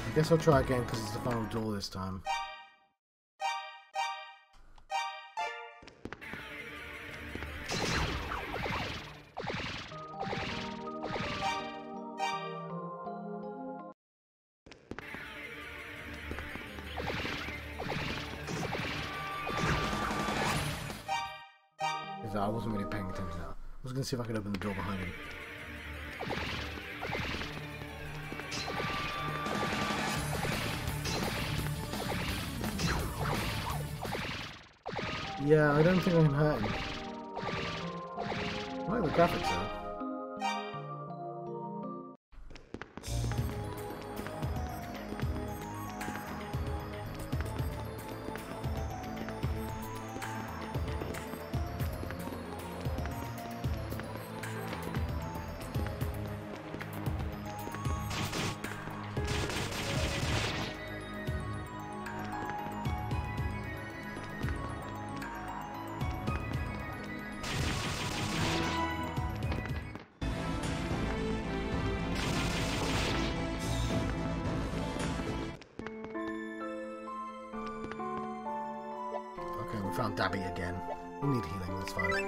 I guess I'll try again because it's the final door this time. I wasn't really paying attention to that. I was going to see if I could open the door behind him. Yeah, I don't think I can hurt him. I like the graphics though. Okay, we found Dabby again. We need healing, that's fine.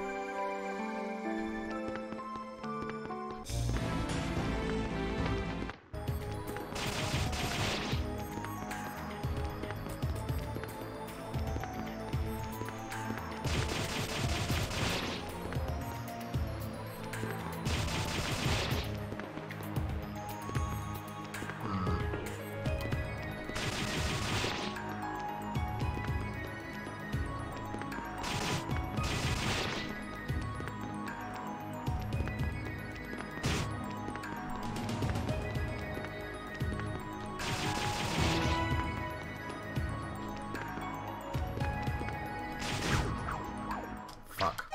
Fuck.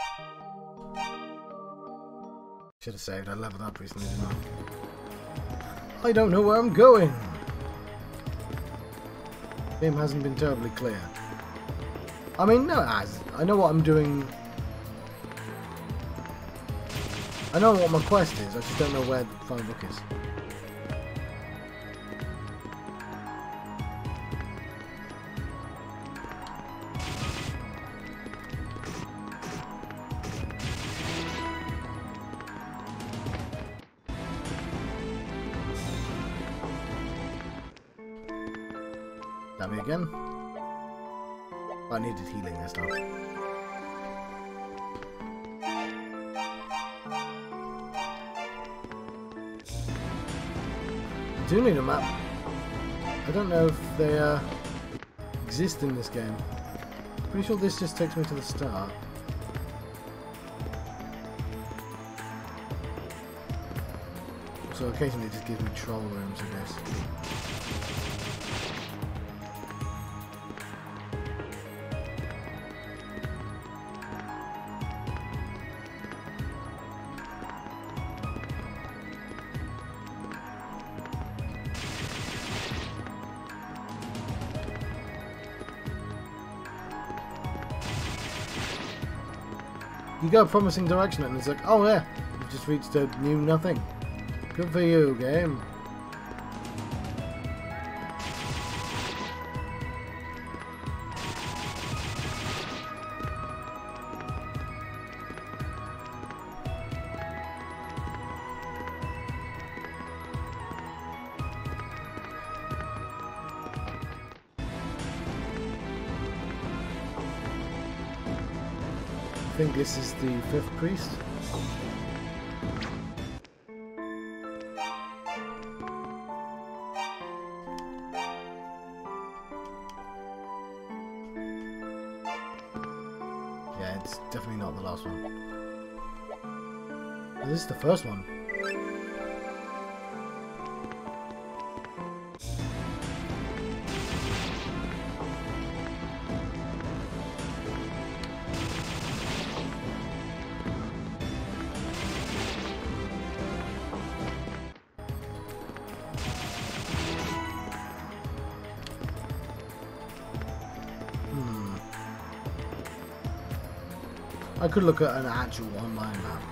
Should have saved. I leveled up recently, didn't I? I don't know where I'm going. Game hasn't been terribly clear. I mean, no, it has. I know what I'm doing. I know what my quest is. I just don't know where the final book is. Dabby again. I needed healing this time. do need a map. I don't know if they exist in this game. Pretty sure this just takes me to the start. So occasionally it just gives me troll rooms, I guess. You go a promising direction and it's like, oh yeah, you've just reached a new nothing. Good for you, game. I think this is the 5th priest. Yeah, it's definitely not the last one. Oh, this is the first one. I could look at an actual online map.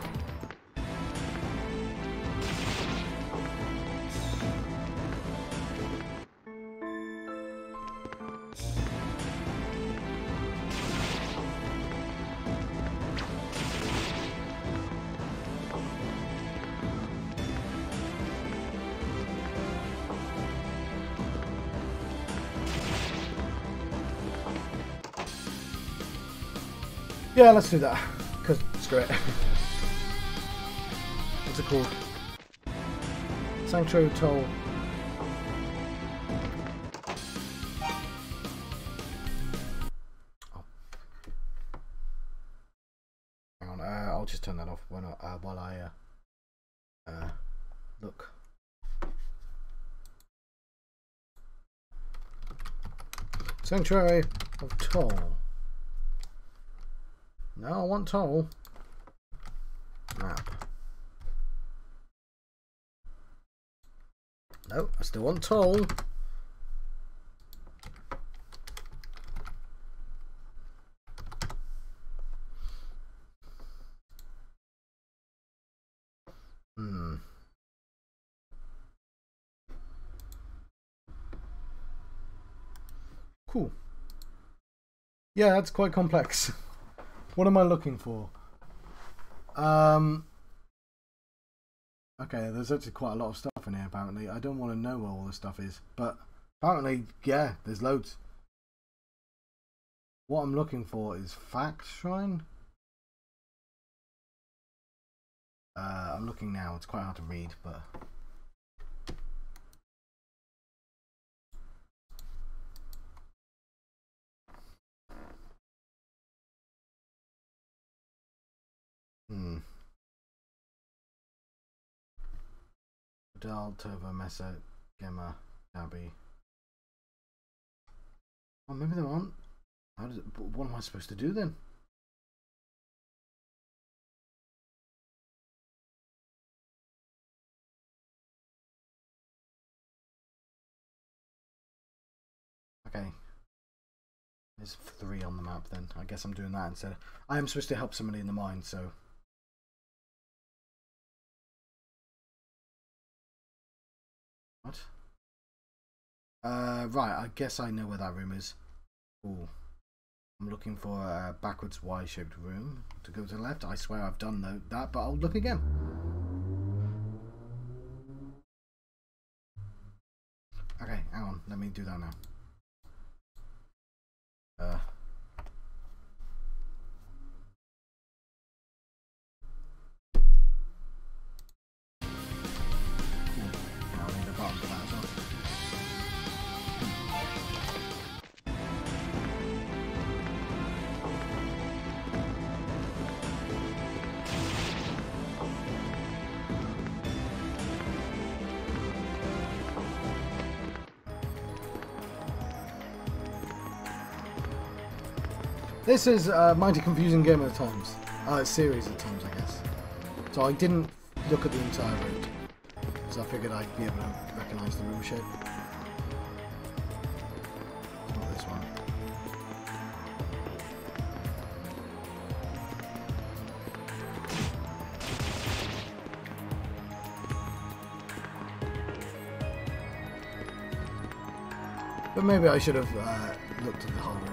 Yeah, let's do that. Because, screw it. What's it called? Sanctuary Toll. Oh. Hang on, I'll just turn that off while I look. Sanctuary of Toll. No, I want toll. Map. No, I still want toll. Cool. Yeah, that's quite complex. What am I looking for? Okay, there's actually quite a lot of stuff in here apparently. I don't want to know where all this stuff is, but apparently, yeah, there's loads. What I'm looking for is Fact Shrine. I'm looking now. It's quite hard to read, but Dal, Turbo, Mesa, Gemma, Gabby. Oh, maybe there aren't. How does it, what am I supposed to do then? Okay. There's 3 on the map then. I guess I'm doing that instead. I am supposed to help somebody in the mine, so. What? Right, I guess I know where that room is. Ooh. I'm looking for a backwards Y-shaped room to go to the left. I swear I've done that, but I'll look again. Okay, hang on. Let me do that now. I'll need a button for that as This is a mighty confusing game at times. Series at times, I guess. So I didn't look at the entire route. So I figured I'd be able to recognise the room shape. Not this one. But maybe I should have looked at the whole route.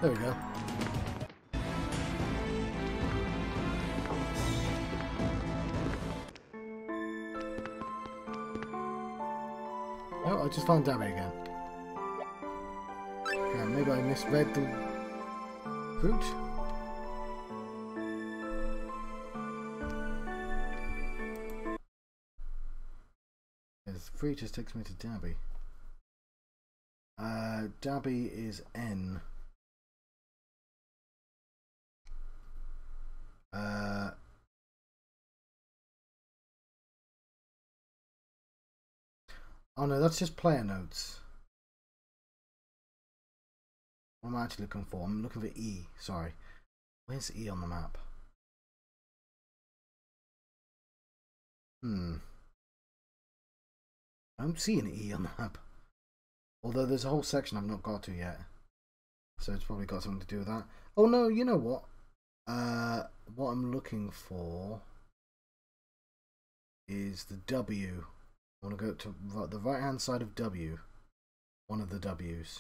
There we go. Oh, I just found Dabby again. Okay, maybe I misread the route. Yes, 3 just takes me to Dabby. Dabby is N. Oh no, that's just player notes. What am I actually looking for? I'm looking for E, sorry. Where's E on the map? I don't see an E on the map. Although there's a whole section I've not got to yet. So it's probably got something to do with that. Oh no, you know what? What I'm looking for is the W. I want to go to the right hand side of W. One of the W's.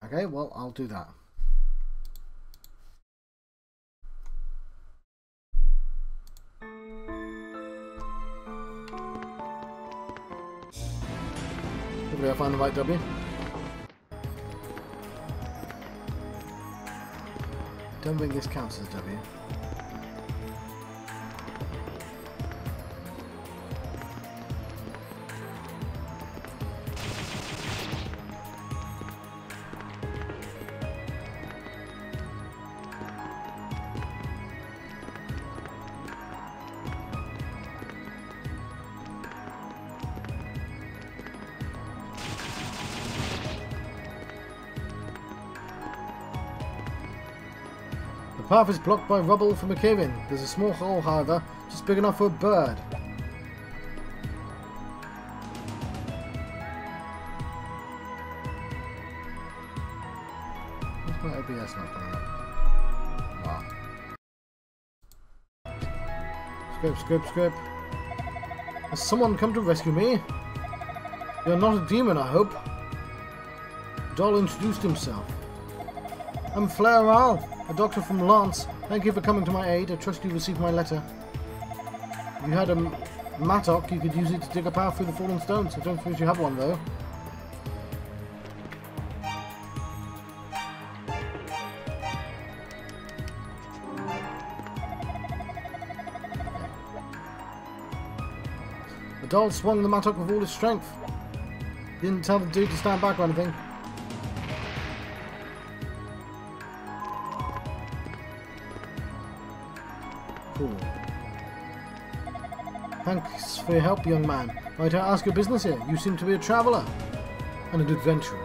Okay, well, I'll do that. Hopefully I'll find the right W. Don't think this counts as W. The path is blocked by rubble from a cave-in. There's a small hole, however, just big enough for a bird. What's my OBS not coming up? Wow. Script. Has someone come to rescue me? You're not a demon, I hope. Doll introduced himself. I'm Flair Ral, a doctor from Lance. Thank you for coming to my aid. I trust you received my letter. If you had a mattock, you could use it to dig a path through the fallen stones. I don't suppose you have one, though. The doll swung the mattock with all his strength. Didn't tell the dude to stand back or anything. Cool. Thanks for your help, young man. Might I ask your business here? You seem to be a traveller and an adventurer.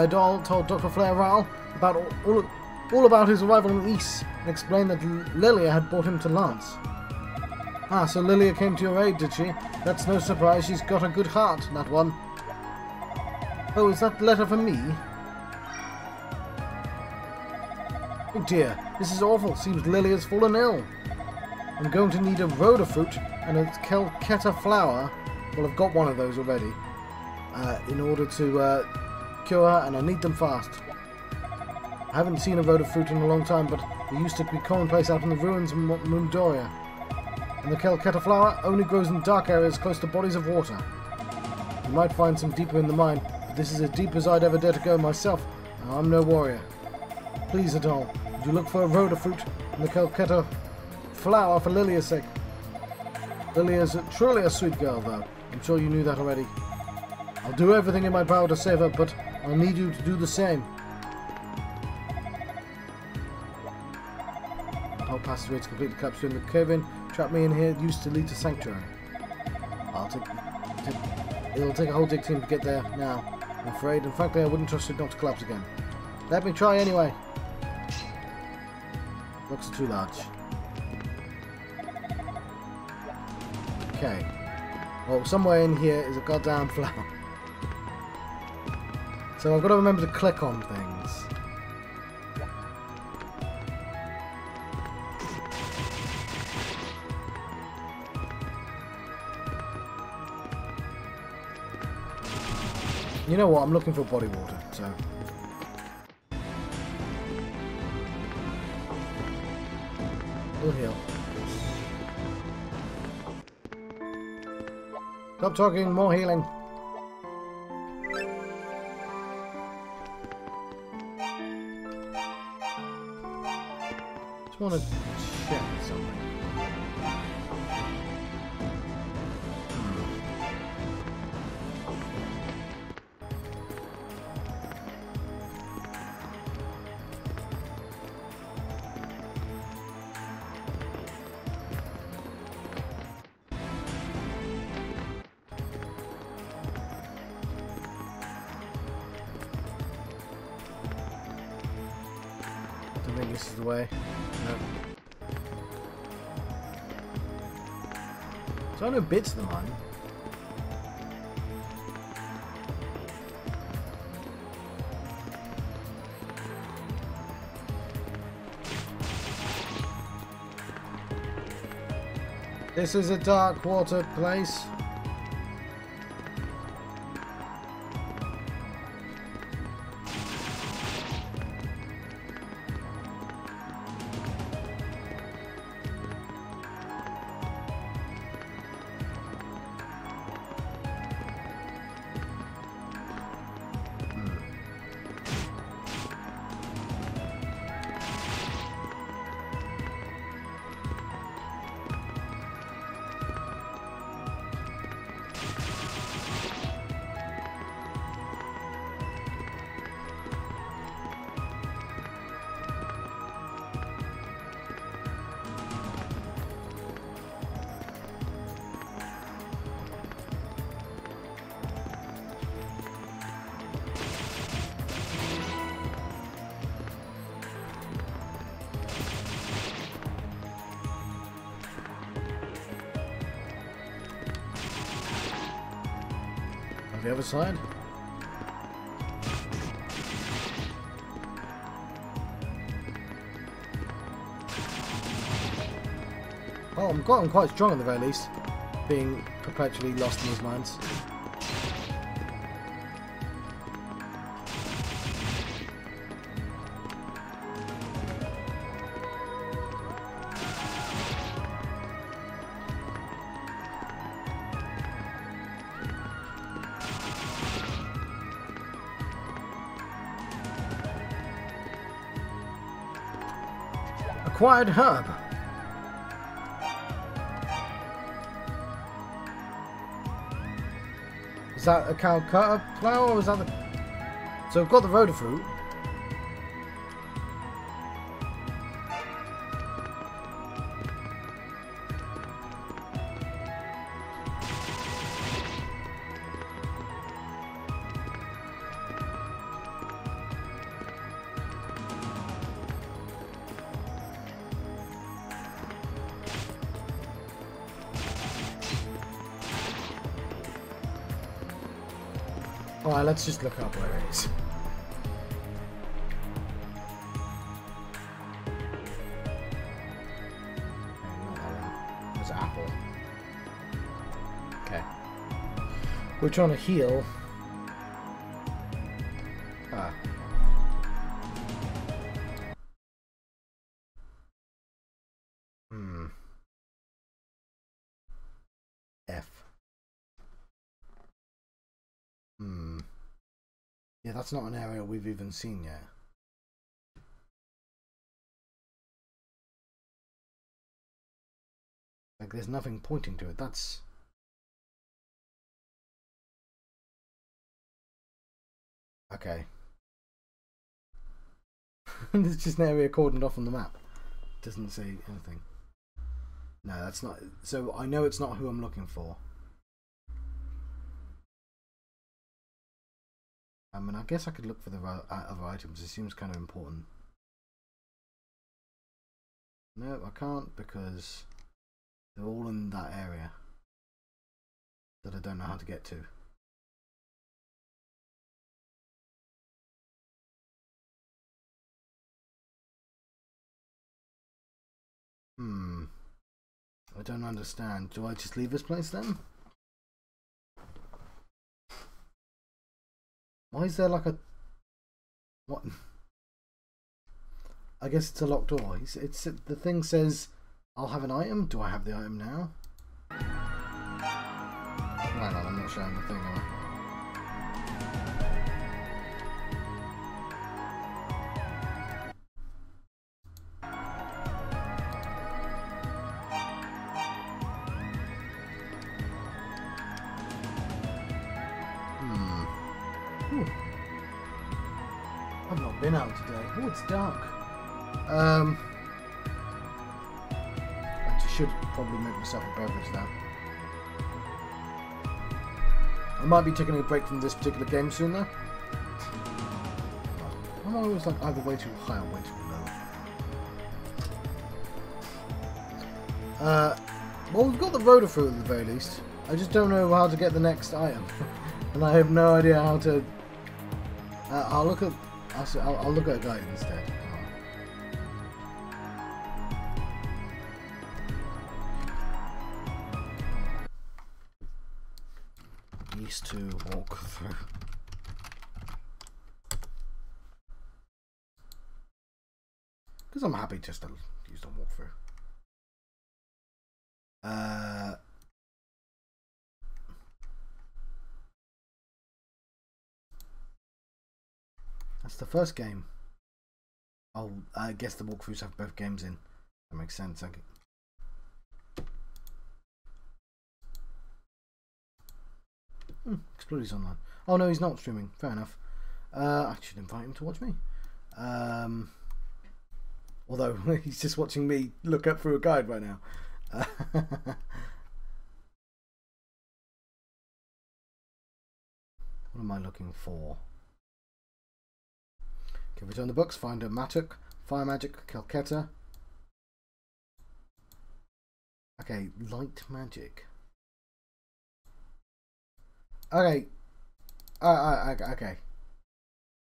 Doll told Dr. Flair Ral about all about his arrival in the East and explained that Lilia had brought him to Lance. Ah, so Lilia came to your aid, did she? That's no surprise. She's got a good heart, that one. Oh, is that letter for me? Oh dear, this is awful. Seems Lilia's fallen ill. I'm going to need a rhoda fruit and a Kelketa flower. Well, I've got one of those already. In order to cure her, and I need them fast. I haven't seen a rhoda fruit in a long time, but they used to be commonplace out in the ruins of Mundoria. And the Kelketa flower only grows in dark areas close to bodies of water. You might find some deeper in the mine, but this is as deep as I'd ever dare to go myself. Now, I'm no warrior. Please, Adol, would you look for a rhoda fruit and the Kelketa flower for Lilia's sake? Lilia's truly a sweet girl, though. I'm sure you knew that already. I'll do everything in my power to save her, but I'll need you to do the same. The whole passageway to complete the capture in the cave-in. Trap me in here used to lead to Sanctuary. It'll take a whole dig team to get there now, I'm afraid, and frankly I wouldn't trust it not to collapse again. Let me try anyway. Blocks are too large. Okay. Well, somewhere in here is a goddamn flower. So I've got to remember to click on things. You know what? I'm looking for body water, so... we'll heal. Stop talking, more healing. Just want to check something. I think this is the way. No. So I know bits of the mine. This is a dark water place. On the other side? Oh, I'm quite strong at the very least, being perpetually lost in these mines. Acquired herb. Is that a Calcutta flower or is that the... So I've got the rhoda fruit. Alright, let's just look up where it is. Okay, not that one. There's an apple. Okay. We're trying to heal. Ah. F. Yeah, that's not an area we've even seen yet. Like, there's nothing pointing to it. That's... Okay. There's just an area cordoned off on the map. Doesn't say anything. No, that's not... So, I know it's not who I'm looking for. I mean, I guess I could look for the other items. It seems kind of important. No, I can't because they're all in that area that I don't know how to get to. I don't understand. Do I just leave this place then? Why is there like a... What? I guess it's a locked door. It's the thing says, I'll have an item. Do I have the item now? Hang on, I'm not showing the thing, am I? I've not been out today. Oh, it's dark. I should probably make myself a beverage now. I might be taking a break from this particular game soon though. I'm always like either way too high or way too low. Well, we've got the rotor fruit at the very least. I just don't know how to get the next item. And I have no idea how to... I'll look at a guide instead. East to walk through. Because I'm happy just to use the walkthrough. That's the first game. Oh, I guess the walkthroughs have both games in. That makes sense. Explorers online. Oh no, he's not streaming. Fair enough. I should invite him to watch me. Although he's just watching me look up through a guide right now. What am I looking for? Okay, return the books. Find a Matuk, Fire Magic, Calcutta. Okay, Light Magic. Okay. Okay.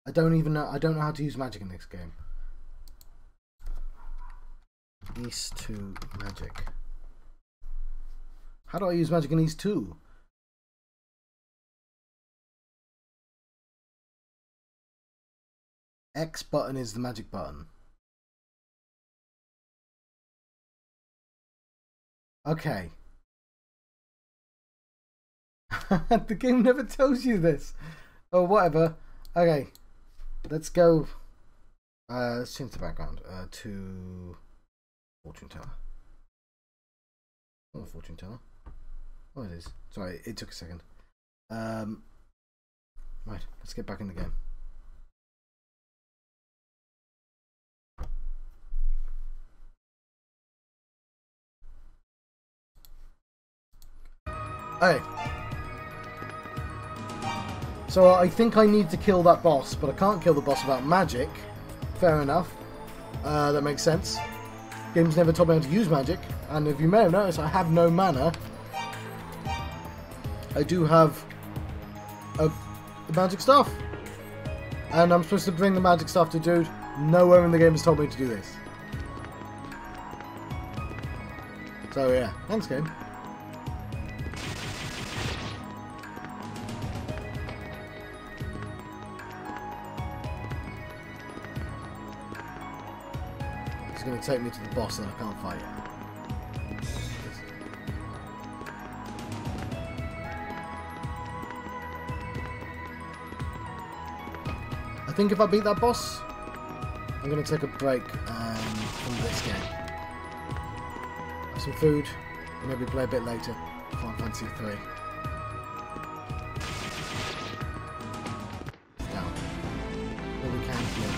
I don't know how to use magic in this game. East 2 magic. How do I use magic in East 2? X button is the magic button. Okay. The game never tells you this. Oh, whatever. Okay. Let's go. Let's change the background to fortune teller. Oh, fortune teller. Oh, it is. Sorry, it took a second. Right, let's get back in the game. Hey. So I think I need to kill that boss, but I can't kill the boss without magic. Fair enough. That makes sense. Game's never told me how to use magic, and if you may have noticed, I have no mana. I do have the magic stuff, and I'm supposed to bring the magic stuff to dude. Nowhere in the game has told me to do this. So yeah, thanks game. Going to take me to the boss that I can't fight yet. I think if I beat that boss, I'm going to take a break from this game. Have some food, and maybe play a bit later. Final Fantasy 3. Down. All we can here.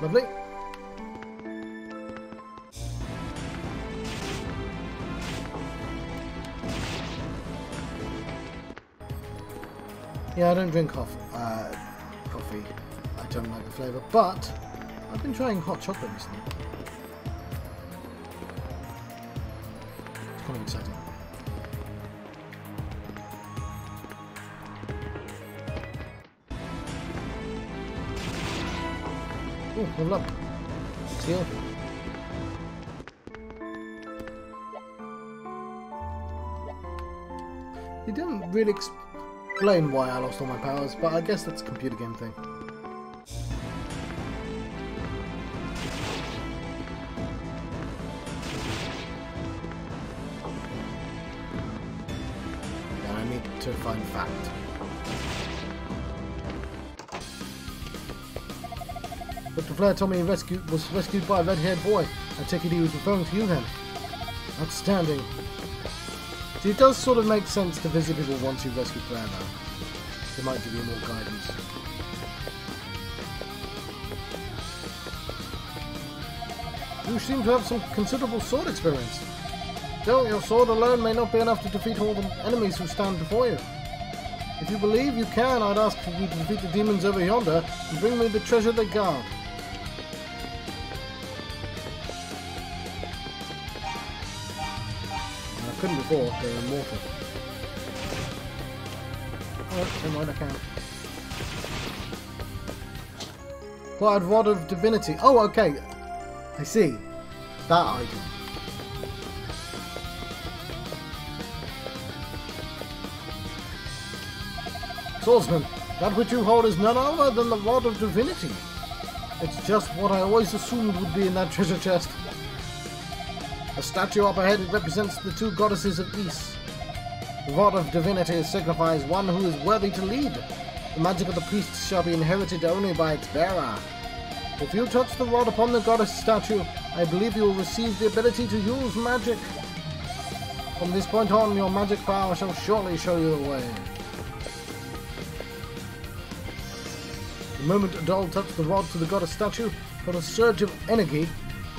Lovely. Yeah, I don't drink coffee. I don't like the flavour, but I've been trying hot chocolate recently. It's kind of exciting. Oh, level up. Seal. He didn't really explain why I lost all my powers, but I guess that's a computer game thing. Yeah, I need to find fact. Dr. Flare told me he was rescued by a red-haired boy. I take it he was referring to you then. Outstanding. See, it does sort of make sense to visit people once you've rescued Flare, though. They might give you more guidance. You seem to have some considerable sword experience. Still, your sword alone may not be enough to defeat all the enemies who stand before you. If you believe you can, I'd ask you to defeat the demons over yonder and bring me the treasure they guard. I couldn't before, they're immortal. Oh, never mind, I can. Acquired Rod of Divinity. Oh, okay. I see. That item. Swordsman, that which you hold is none other than the Rod of Divinity. It's just what I always assumed would be in that treasure chest. The statue up ahead represents the two goddesses of Ys. The Rod of Divinity signifies one who is worthy to lead. The magic of the priests shall be inherited only by its bearer. If you touch the rod upon the goddess statue, I believe you will receive the ability to use magic. From this point on, your magic power shall surely show you the way. The moment Adol touched the rod to the goddess statue, felt a surge of energy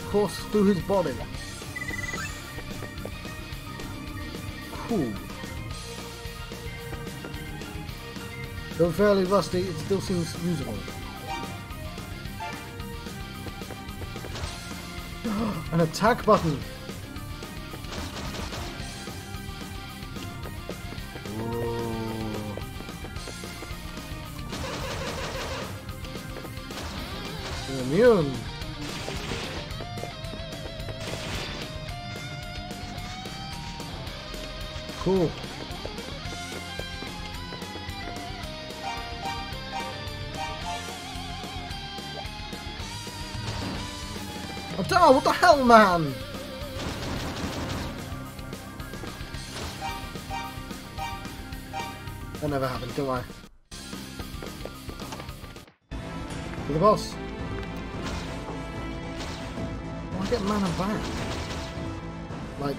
course through his body. Cool. Though fairly rusty, it still seems usable. An attack button! Whoa. You're immune! Cool. Oh, what the hell, man? That never happened, don't I? To the boss. Oh, I get mana back. Like,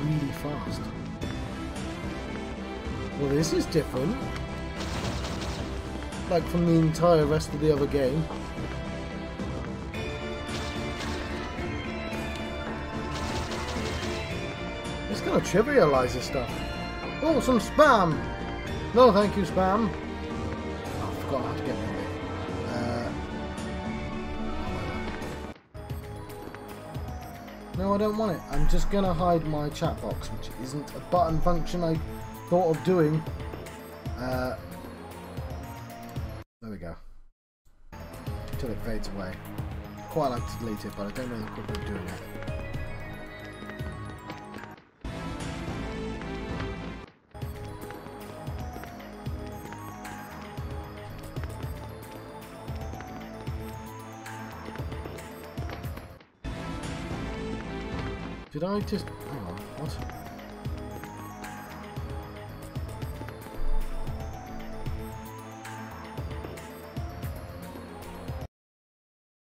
really fast. Well, this is different. Like, from the entire rest of the other game. It's gonna trivialize this stuff. Oh, some spam! No, thank you, spam. Oh, I forgot how to get rid of it. No, I don't want it. I'm just gonna hide my chat box, which isn't a button function I thought of doing. There we go. Until it fades away. Quite like to delete it, but I don't know the quick way of doing it. Did I just... hang on, what?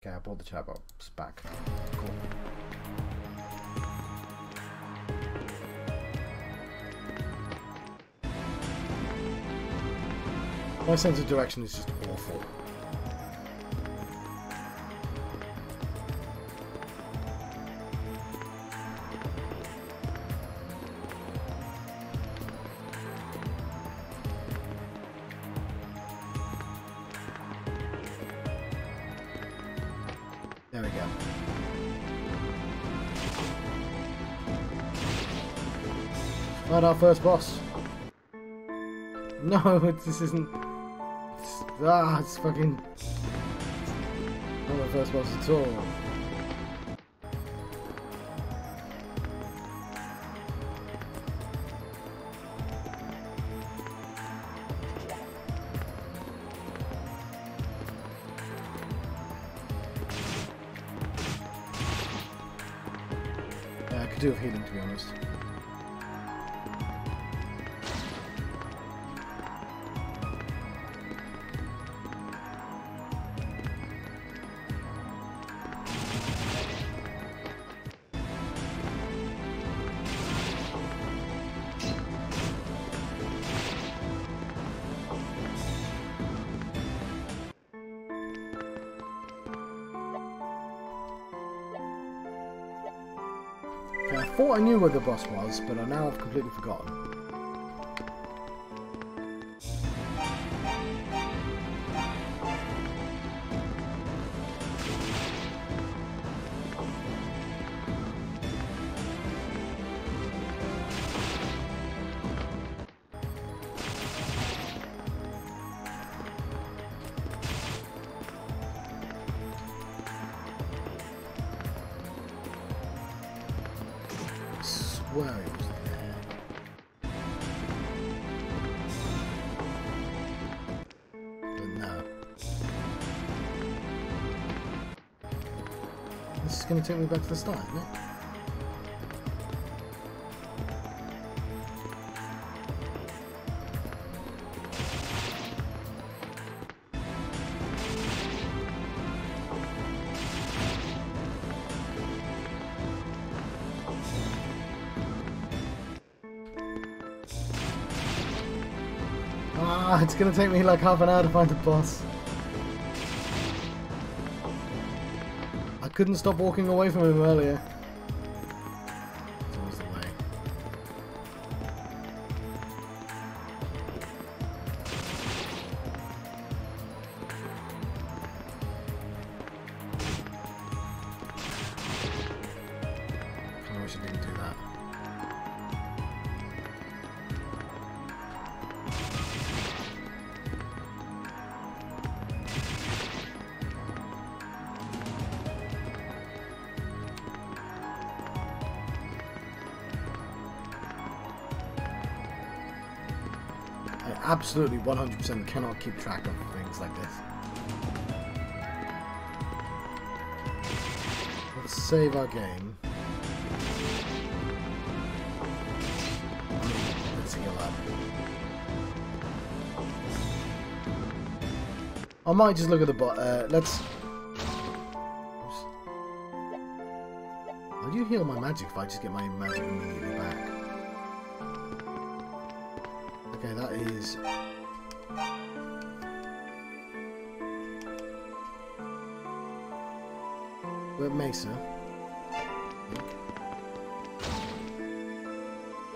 Okay, I brought the chat box back. Cool. My sense of direction is just awful. There we go. Fight our first boss. No, this isn't. It's fucking. Not the first boss at all. Yeah, I could do with healing, to be honest. I thought I knew where the boss was, but I now have completely forgotten. Where it was there. But no. This is going to take me back to the start, isn't it? Ah, it's gonna take me like half an hour to find the boss. I couldn't stop walking away from him earlier. It's always the way. I wish I didn't do that. I absolutely 100% cannot keep track of things like this. Let's save our game. Let's heal up. I might just look at the bot. Let's. Oops. How do you heal my magic if I just get my magic immediately back? Okay, that is. We're at Mesa.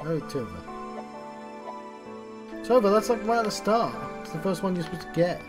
Oh, Tova. Tova, that's like right at the start. It's the first one you're supposed to get.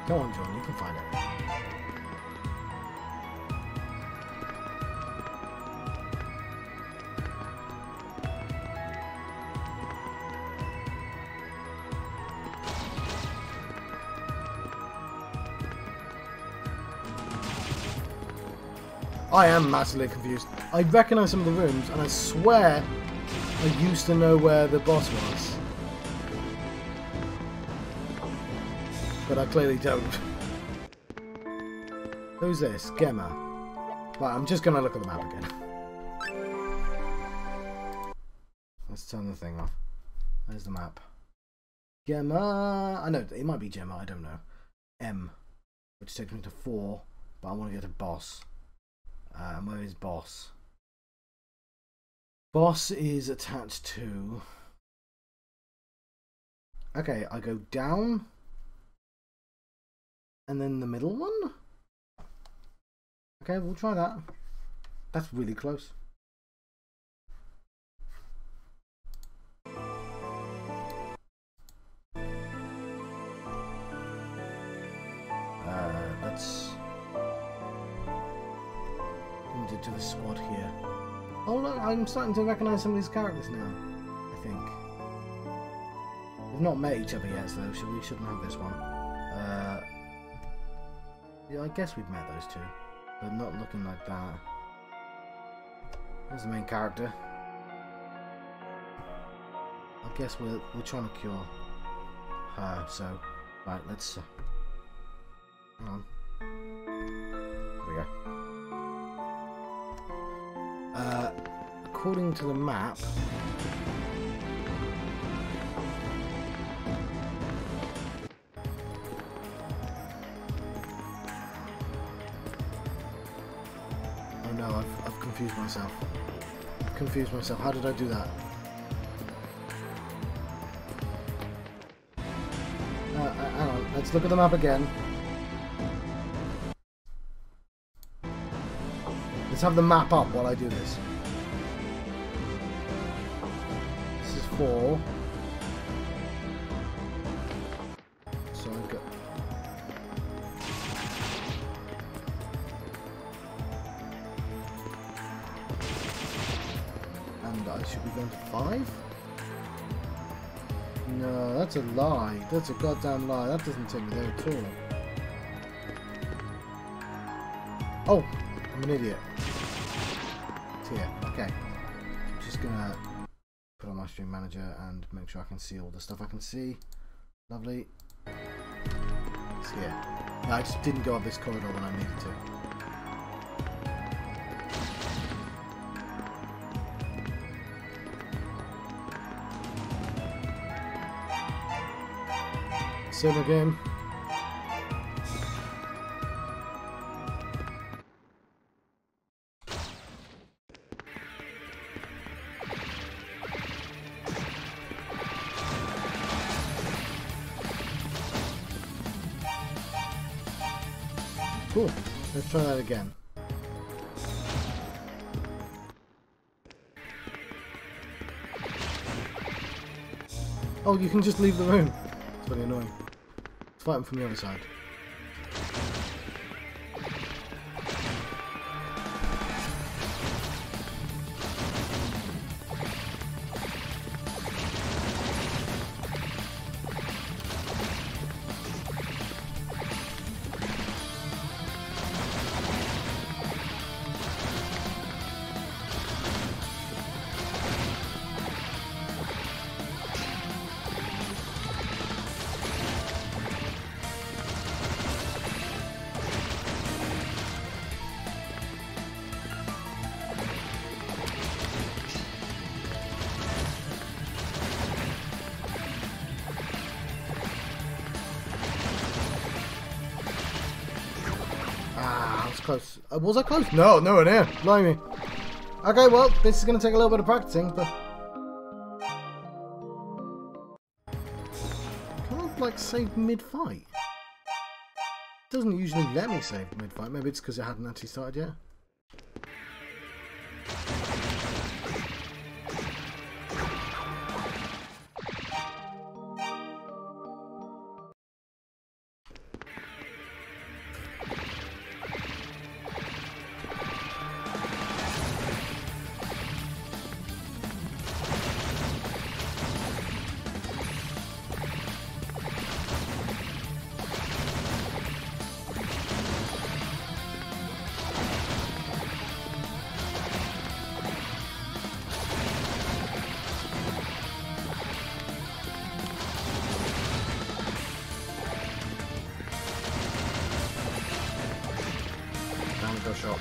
Go on, John, you can find it. I am massively confused. I recognise some of the rooms, and I swear I used to know where the boss was. But I clearly don't. Who's this? Gemma. Right, I'm just going to look at the map again. Let's turn the thing off. There's the map. Gemma. I know, it might be Gemma, I don't know. M. Which takes me to 4, but I want to get to boss. And where is boss? Boss is attached to... Okay, I go down. And then the middle one? Okay, we'll try that. That's really close. Let's limit it to the squad here. Oh look, I'm starting to recognise some of these characters now, I think. We've not met each other yet, though, so we shouldn't have this one. Yeah, I guess we've met those two, but not looking like that. There's the main character. I guess we're trying to cure her, so right, let's hang on. There we go. According to the map, oh no, I've confused myself. I've confused myself. How did I do that? Hang on, let's look at the map again. Let's have the map up while I do this. This is 4. So I go. And I should be going to 5? No, that's a lie. That's a goddamn lie. That doesn't take me there at all. Oh, I'm an idiot. It's here. Okay. I'm just gonna put on my stream manager and make sure I can see all the stuff I can see. Lovely. It's here. Yeah, I just didn't go up this corridor when I needed to. Same again. Cool. Let's try that again. Oh, you can just leave the room. It's really annoying. Let's fight him from the other side. Close. Was I close? No, nowhere near. Blimey. Okay, well, this is going to take a little bit of practicing, but... Can I, like, save mid-fight? It doesn't usually let me save mid-fight. Maybe it's because it hadn't actually started yet. for a shot.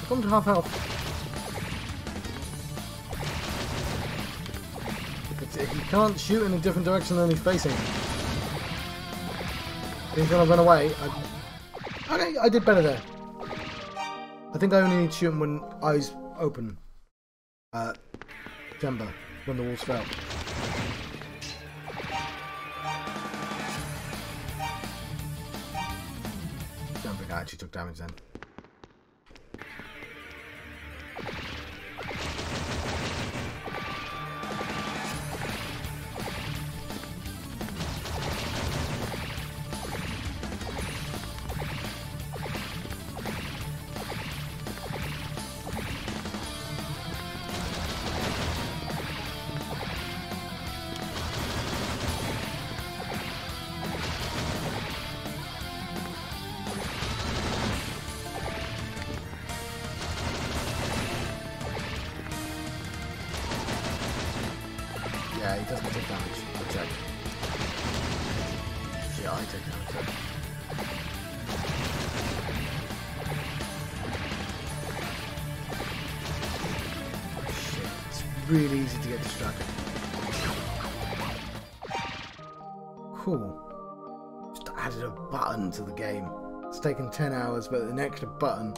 Come to half health. He can't shoot in a different direction than he's facing. He's gonna run away. Okay, I did better there. I think I only need to shoot him when eyes open. Jemba, when the walls fell. Don't think I actually took damage then. Yeah, he doesn't take damage. Check. Yeah, I take damage. Shit, it's really easy to get distracted. Cool. Just added a button to the game. It's taken 10 hours, but an extra button.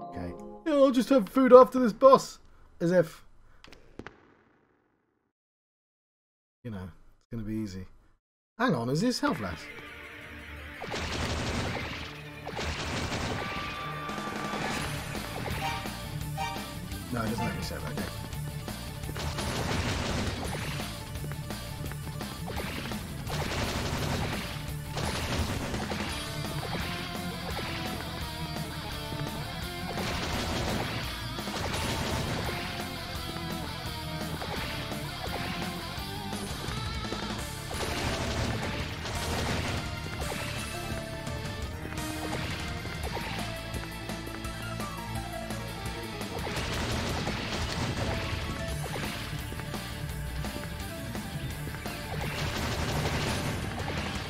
Okay. Yeah, I'll just have food after this boss. As if... You know, it's going to be easy. Hang on, is this health less? No, it doesn't make me save, okay.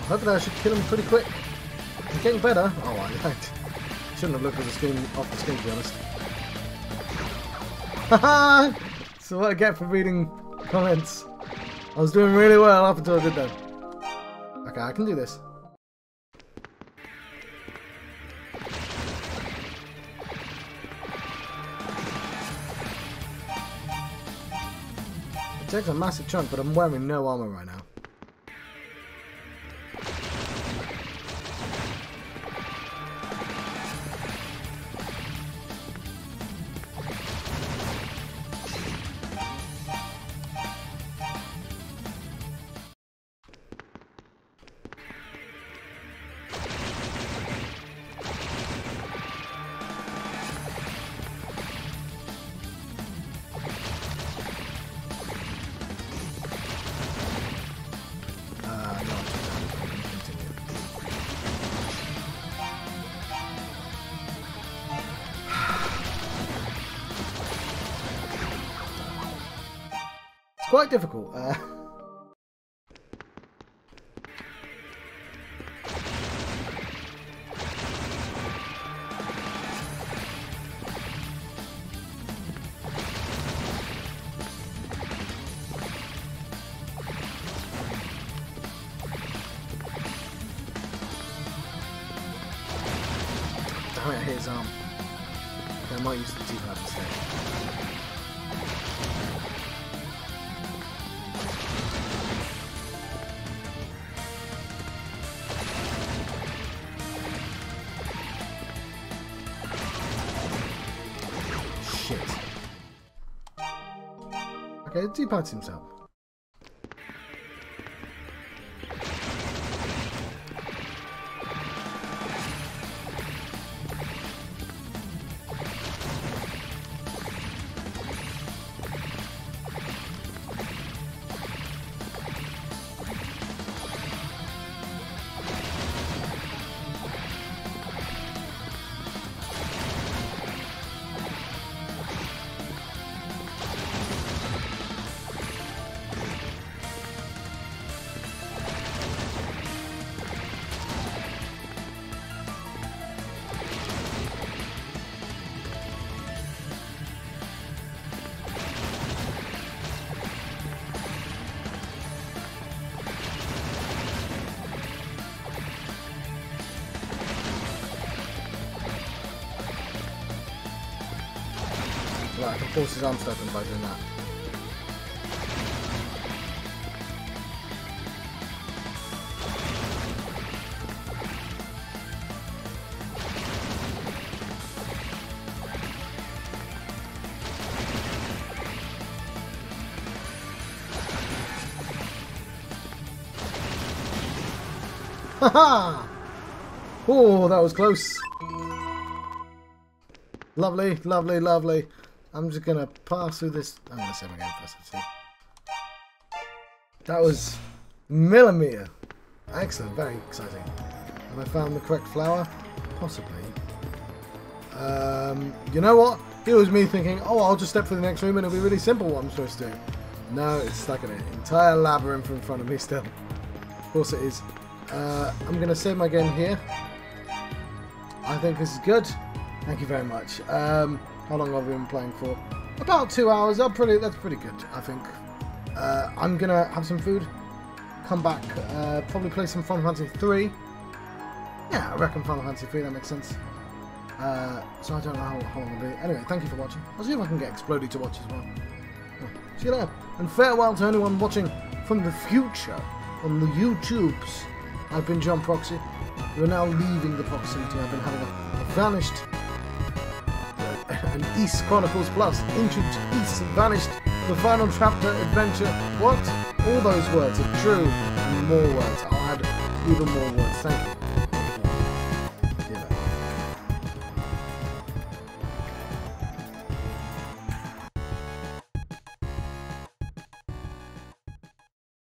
Hopefully I should kill him pretty quick. He's getting better. Oh, I shouldn't have looked at the screen off the screen, to be honest. Haha! So what I get for reading comments. I was doing really well up until I did that. Okay, I can do this. It takes a massive chunk, but I'm wearing no armor right now. It's quite difficult. Damn it, I hit his arm. I might use the T-pad instead. Okay, he pats himself. Right, I can force his arms open by doing that. Haha! Oh, that was close. Lovely, lovely, lovely. I'm just gonna pass through this. I'm gonna save my game first. Let's see. That was millimeter. Excellent, very exciting. Have I found the correct flower? Possibly. You know what? Here was me thinking, oh, I'll just step through the next room and it'll be really simple what I'm supposed to do. No, it's stuck in an entire labyrinth in front of me still. Of course it is. I'm gonna save my game here. I think this is good. Thank you very much. How long have we been playing for? About 2 hours. That's pretty good, I think. I'm gonna have some food. Come back. Probably play some Final Fantasy 3. Yeah, I reckon Final Fantasy 3. That makes sense. So I don't know how long it'll be. Anyway, thank you for watching. I'll see if I can get Explodey to watch as well. See you later. And farewell to anyone watching from the future on the YouTubes. I've been John Proxy. We're now leaving the proximity. I've been having a vanished. And Ys Chronicles Plus, Ancient Ys Vanished, the final chapter, adventure, what? All those words are true, and more words. I'll add even more words. Thank you.